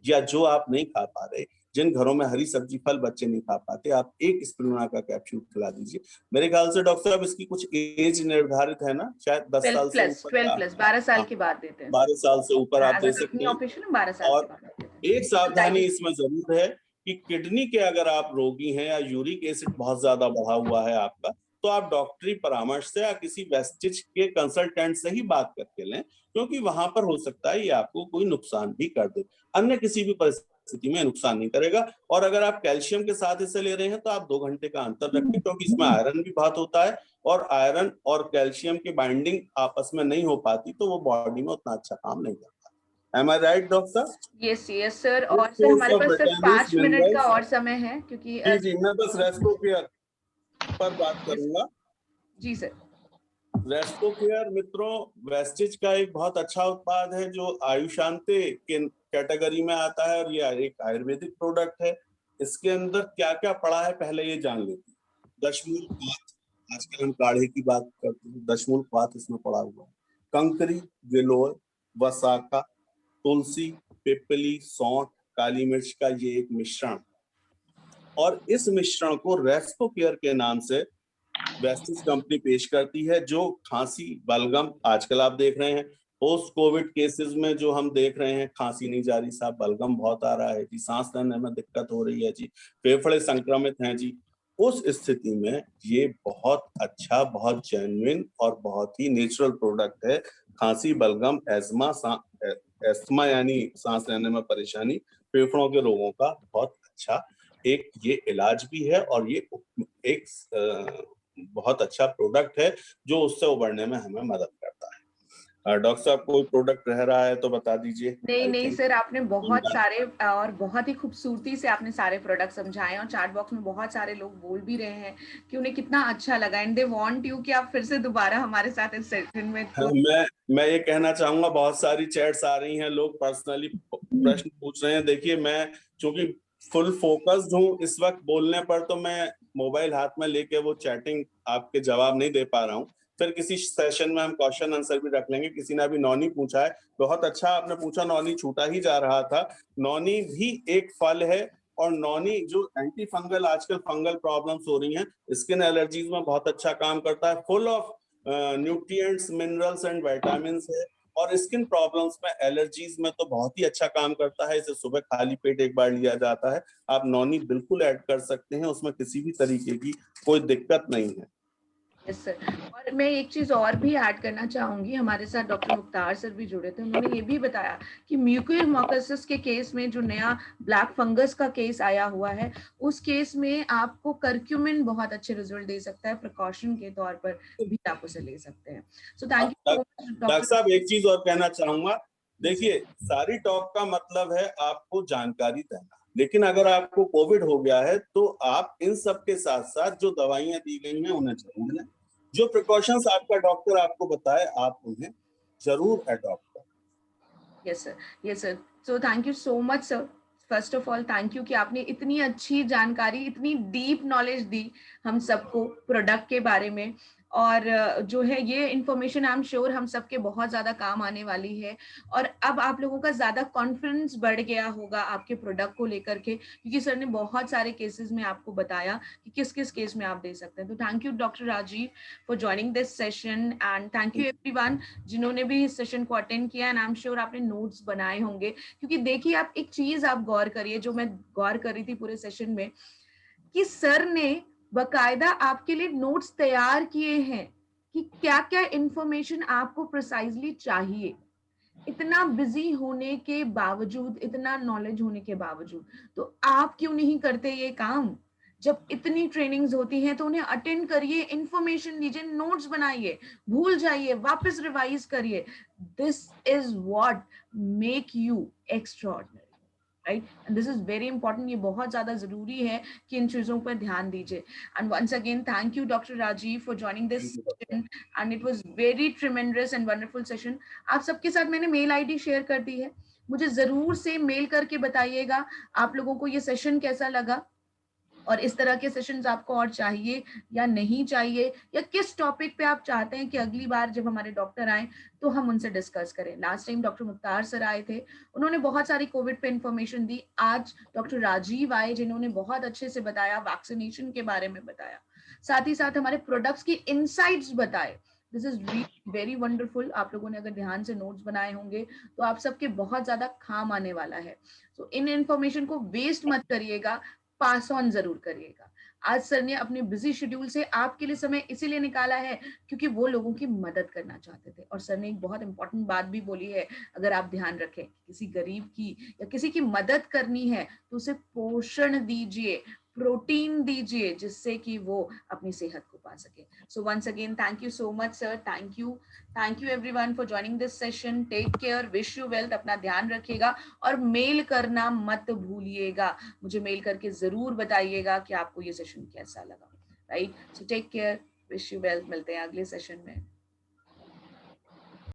या जो आप नहीं खा पा रहे, जिन घरों में हरी सब्जी फल बच्चे नहीं खा पाते, आप एक स्पिरुलिना का कैप्सूल खिला दीजिए। मेरे ख्याल से डॉक्टर साहब इसकी कुछ एज निर्धारित है ना, शायद 10 12 साल से प्लस, ऊपर 12 का। प्लस 12 साल हाँ, के बाद देते हैं सर। 12 साल से ऊपर आप दे अगर सकते अपनी हैं। ऑपरेशन 12 साल के और बाद देते हैं। एक सावधानी बताइए। इसमें जरूर है कि किडनी के अगर आप रोगी हैं या यूरिक एसिड बहुत ज्यादा बढ़ा हुआ है आपका, तो आप डॉक्टरी परामर्श से या किसी वेस्टिज के कंसल्टेंट से ही बात करके लें, क्योंकि वहां पर हो सकता है ये आपको कोई नुकसान भी कर दे। अन्य किसी भी परिस्थिति में नुकसान नहीं करेगा। और अगर आप कैल्शियम के साथ इसे ले रहे हैं तो आप 2 घंटे का अंतर रखें, क्योंकि इसमें आयरन भी बहुत होता है, और आयरन और कैल्शियम की बाइंडिंग आपस में नहीं हो पाती, तो वो बॉडी में उतना अच्छा काम नहीं करता। Am I right, डॉक्टर साहब? Yes yes sir. गुड और सर सोर्स हमारे ऑफ पास सिर्फ विटामिन्स 5 मिनट का मिनरल्स। और समय है, क्योंकि जी जी, मैं बस रेस्टो केयर पर बात yes, करूंगा। जी सर। रेस्टो केयर मित्रों, वेस्टिज का एक बहुत अच्छा उत्पाद है जो आयुषांते के कैटेगरी में आता है, और ये एक आयुर्वेदिक प्रोडक्ट है। इसके अंदर क्या क्या पड़ा है पहले ये जान लेते हैं। दशमूल क्वाथ, आजकल हम काढ़े की बात करते हैं, दशमूल क्वाथ इसमें पड़ा हुआ है। कंकरी, गिलोय, वसाका, तुलसी, पिपली, सौंठ, काली मिर्च का ये एक मिश्रण, और इस मिश्रण को रेस्टो केयर के नाम से वेस्टिज कंपनी पेश करती है, जो खांसी बलगम, आजकल आप देख रहे हैं पोस्ट कोविड केसेस में जो हम देख रहे हैं, खांसी नहीं जा रही साहब, बलगम बहुत आ रहा है जी, सांस लेने में दिक्कत हो रही है जी, फेफड़े संक्रमित हैं जी, उस स्थिति में ये बहुत अच्छा, बहुत जेन्युइन और बहुत ही नेचुरल प्रोडक्ट है। खांसी बलगम एस्थमा यानी सांस लेने में परेशानी, फेफड़ों के रोगों का बहुत अच्छा एक ये इलाज भी है, और ये एक बहुत अच्छा प्रोडक्ट है जो उससे उबरने में हमें मदद करता है। डॉक्टर साहब कोई प्रोडक्ट रह रहा है तो बता दीजिए। नहीं आई नहीं थिंक सर, आपने बहुत सारे और बहुत ही खूबसूरती से आपने सारे प्रोडक्ट समझाए, और चैट बॉक्स में बहुत सारे लोग बोल भी रहे हैं कि उन्हें कितना अच्छा लगा, एंड दे वांट यू कि आप फिर से दोबारा हमारे साथ इस सेशन में। तो मैं ये कहना चाहूंगा, बहुत सारी चैट्स आ रही हैं, लोग पर्सनली प्रश्न पूछ रहे हैं। देखिए, मैं चूंकि फुल फोकस्ड हूँ इस वक्त बोलने पर, तो मैं मोबाइल हाथ में लेके वो चैटिंग आपके जवाब नहीं दे पा रहा हूँ। फिर किसी सेशन में हम क्वेश्चन आंसर भी रख लेंगे। किसी ने अभी नौनी पूछा है, बहुत अच्छा आपने पूछा, नौनी छूटा ही जा रहा था। नौनी भी एक फल है, और नौनी जो एंटी फंगल, आजकल फंगल प्रॉब्लम्स हो रही हैं, स्किन एलर्जीज में बहुत अच्छा काम करता है, full of nutrients minerals and vitamins है, और स्किन प्रॉब्लम्स में एलर्जीज में तो बहुत ही अच्छा काम करता है। इसे सुबह खाली पेट एक बार लिया जाता है। आप नौनी बिल्कुल ऐड कर सकते हैं, उसमें किसी भी तरीके की कोई दिक्कत नहीं है। Yes sir. और मैं एक चीज और भी ऐड करना चाहूंगी, हमारे साथ डॉक्टर मुख्तार सर भी जुड़े थे, उन्होंने ये भी बताया कि म्यूकोरमाइकोसिस के केस में जो नया ब्लैक फंगस का केस आया हुआ है, उस केस में आपको करक्यूमिन बहुत अच्छे रिजल्ट दे सकता है, प्रिकॉशन के तौर पर भी आप उसे ले सकते हैं। So thank you so much doctor साहब एक चीज और कहना चाहूंगा। डॉक्टर। देखिए, सारी टॉक का मतलब है आपको जानकारी देना, लेकिन अगर आपको कोविड हो गया है तो आप इन सब के साथ साथ जो दवाइयां दी गई हैं उन्हें जरूर लें। जो प्रिकॉशंस आपका डॉक्टर आपको बताए, आप उन्हें जरूर अडॉप्ट करें। Yes sir, yes sir. So thank you so much sir. First of all thank you कि आपने इतनी अच्छी जानकारी, इतनी डीप नॉलेज दी हम सबको प्रोडक्ट के बारे में, और जो है ये इंफॉर्मेशन आई एम श्योर हम सबके बहुत ज्यादा काम आने वाली है। और अब आप लोगों का ज्यादा कॉन्फिडेंस बढ़ गया होगा आपके प्रोडक्ट को लेकर के, क्योंकि सर ने बहुत सारे केसेस में आपको बताया कि किस किस केस में आप दे सकते हैं। तो thank you doctor Rajiv for joining this session, and thank you everyone जिन्होंने भी इस सेशन को अटेंड किया, एंड आई एम श्योर आपने नोट्स बनाए होंगे। क्योंकि देखिए, आप एक चीज आप गौर करिए, जो मैं गौर कर रही थी पूरे सेशन में, कि सर ने बकायदा आपके लिए नोट्स तैयार किए हैं कि क्या क्या इंफॉर्मेशन आपको प्रिसाइजली चाहिए। इतना बिजी होने के बावजूद, इतना नॉलेज होने के बावजूद, तो आप क्यों नहीं करते ये काम? जब इतनी ट्रेनिंग्स होती हैं तो उन्हें अटेंड करिए, इंफॉर्मेशन लीजिए, नोट्स बनाइए, भूल जाइए, वापस रिवाइज करिए. This is what make you extraordinary, right? And this is very important. ये बहुत ज्यादा जरूरी है कि इन चीजों पर ध्यान दीजिए. And once again thank you doctor Rajiv for joining this thank you doctor. Session, and it was very tremendous and wonderful session. आप सबके साथ मैंने मेल आईडी शेयर कर दी है. मुझे जरूर से मेल करके बताइएगा आप लोगों को ये सेशन कैसा लगा, और इस तरह के सेशंस आपको और चाहिए या नहीं चाहिए, या किस टॉपिक पे आप चाहते हैं कि अगली बार जब हमारे डॉक्टर आए तो हम उनसे डिस्कस करें. Last time doctor Mukhtar sir आए थे, उन्होंने बहुत सारी कोविड पे इंफॉर्मेशन दी. आज डॉक्टर राजीव आए जिन्होंने बहुत अच्छे से बताया, वैक्सीनेशन के बारे में बताया, साथ ही साथ हमारे प्रोडक्ट्स की इनसाइट्स बताए. This is really very wonderful. आप लोगों ने अगर ध्यान से नोट्स बनाए होंगे तो आप सबके बहुत ज्यादा काम आने वाला है. तो इन इंफॉर्मेशन को वेस्ट मत करिएगा, पास ऑन जरूर करिएगा. आज सर ने अपने बिजी शेड्यूल से आपके लिए समय इसीलिए निकाला है क्योंकि वो लोगों की मदद करना चाहते थे. और सर ने एक बहुत इंपॉर्टेंट बात भी बोली है, अगर आप ध्यान रखें, किसी गरीब की या किसी की मदद करनी है तो उसे पोषण दीजिए, प्रोटीन दीजिए, जिससे कि वो अपनी सेहत को पा सके. So once again thank you so much sir. Thank you everyone for joining this session. Take care, wish you wealth, अपना ध्यान रखिएगा और मेल करना मत भूलिएगा. मुझे मेल करके जरूर बताइएगा कि आपको ये सेशन कैसा लगा. Right, so take care, wish you wealth. मिलते हैं अगले सेशन में.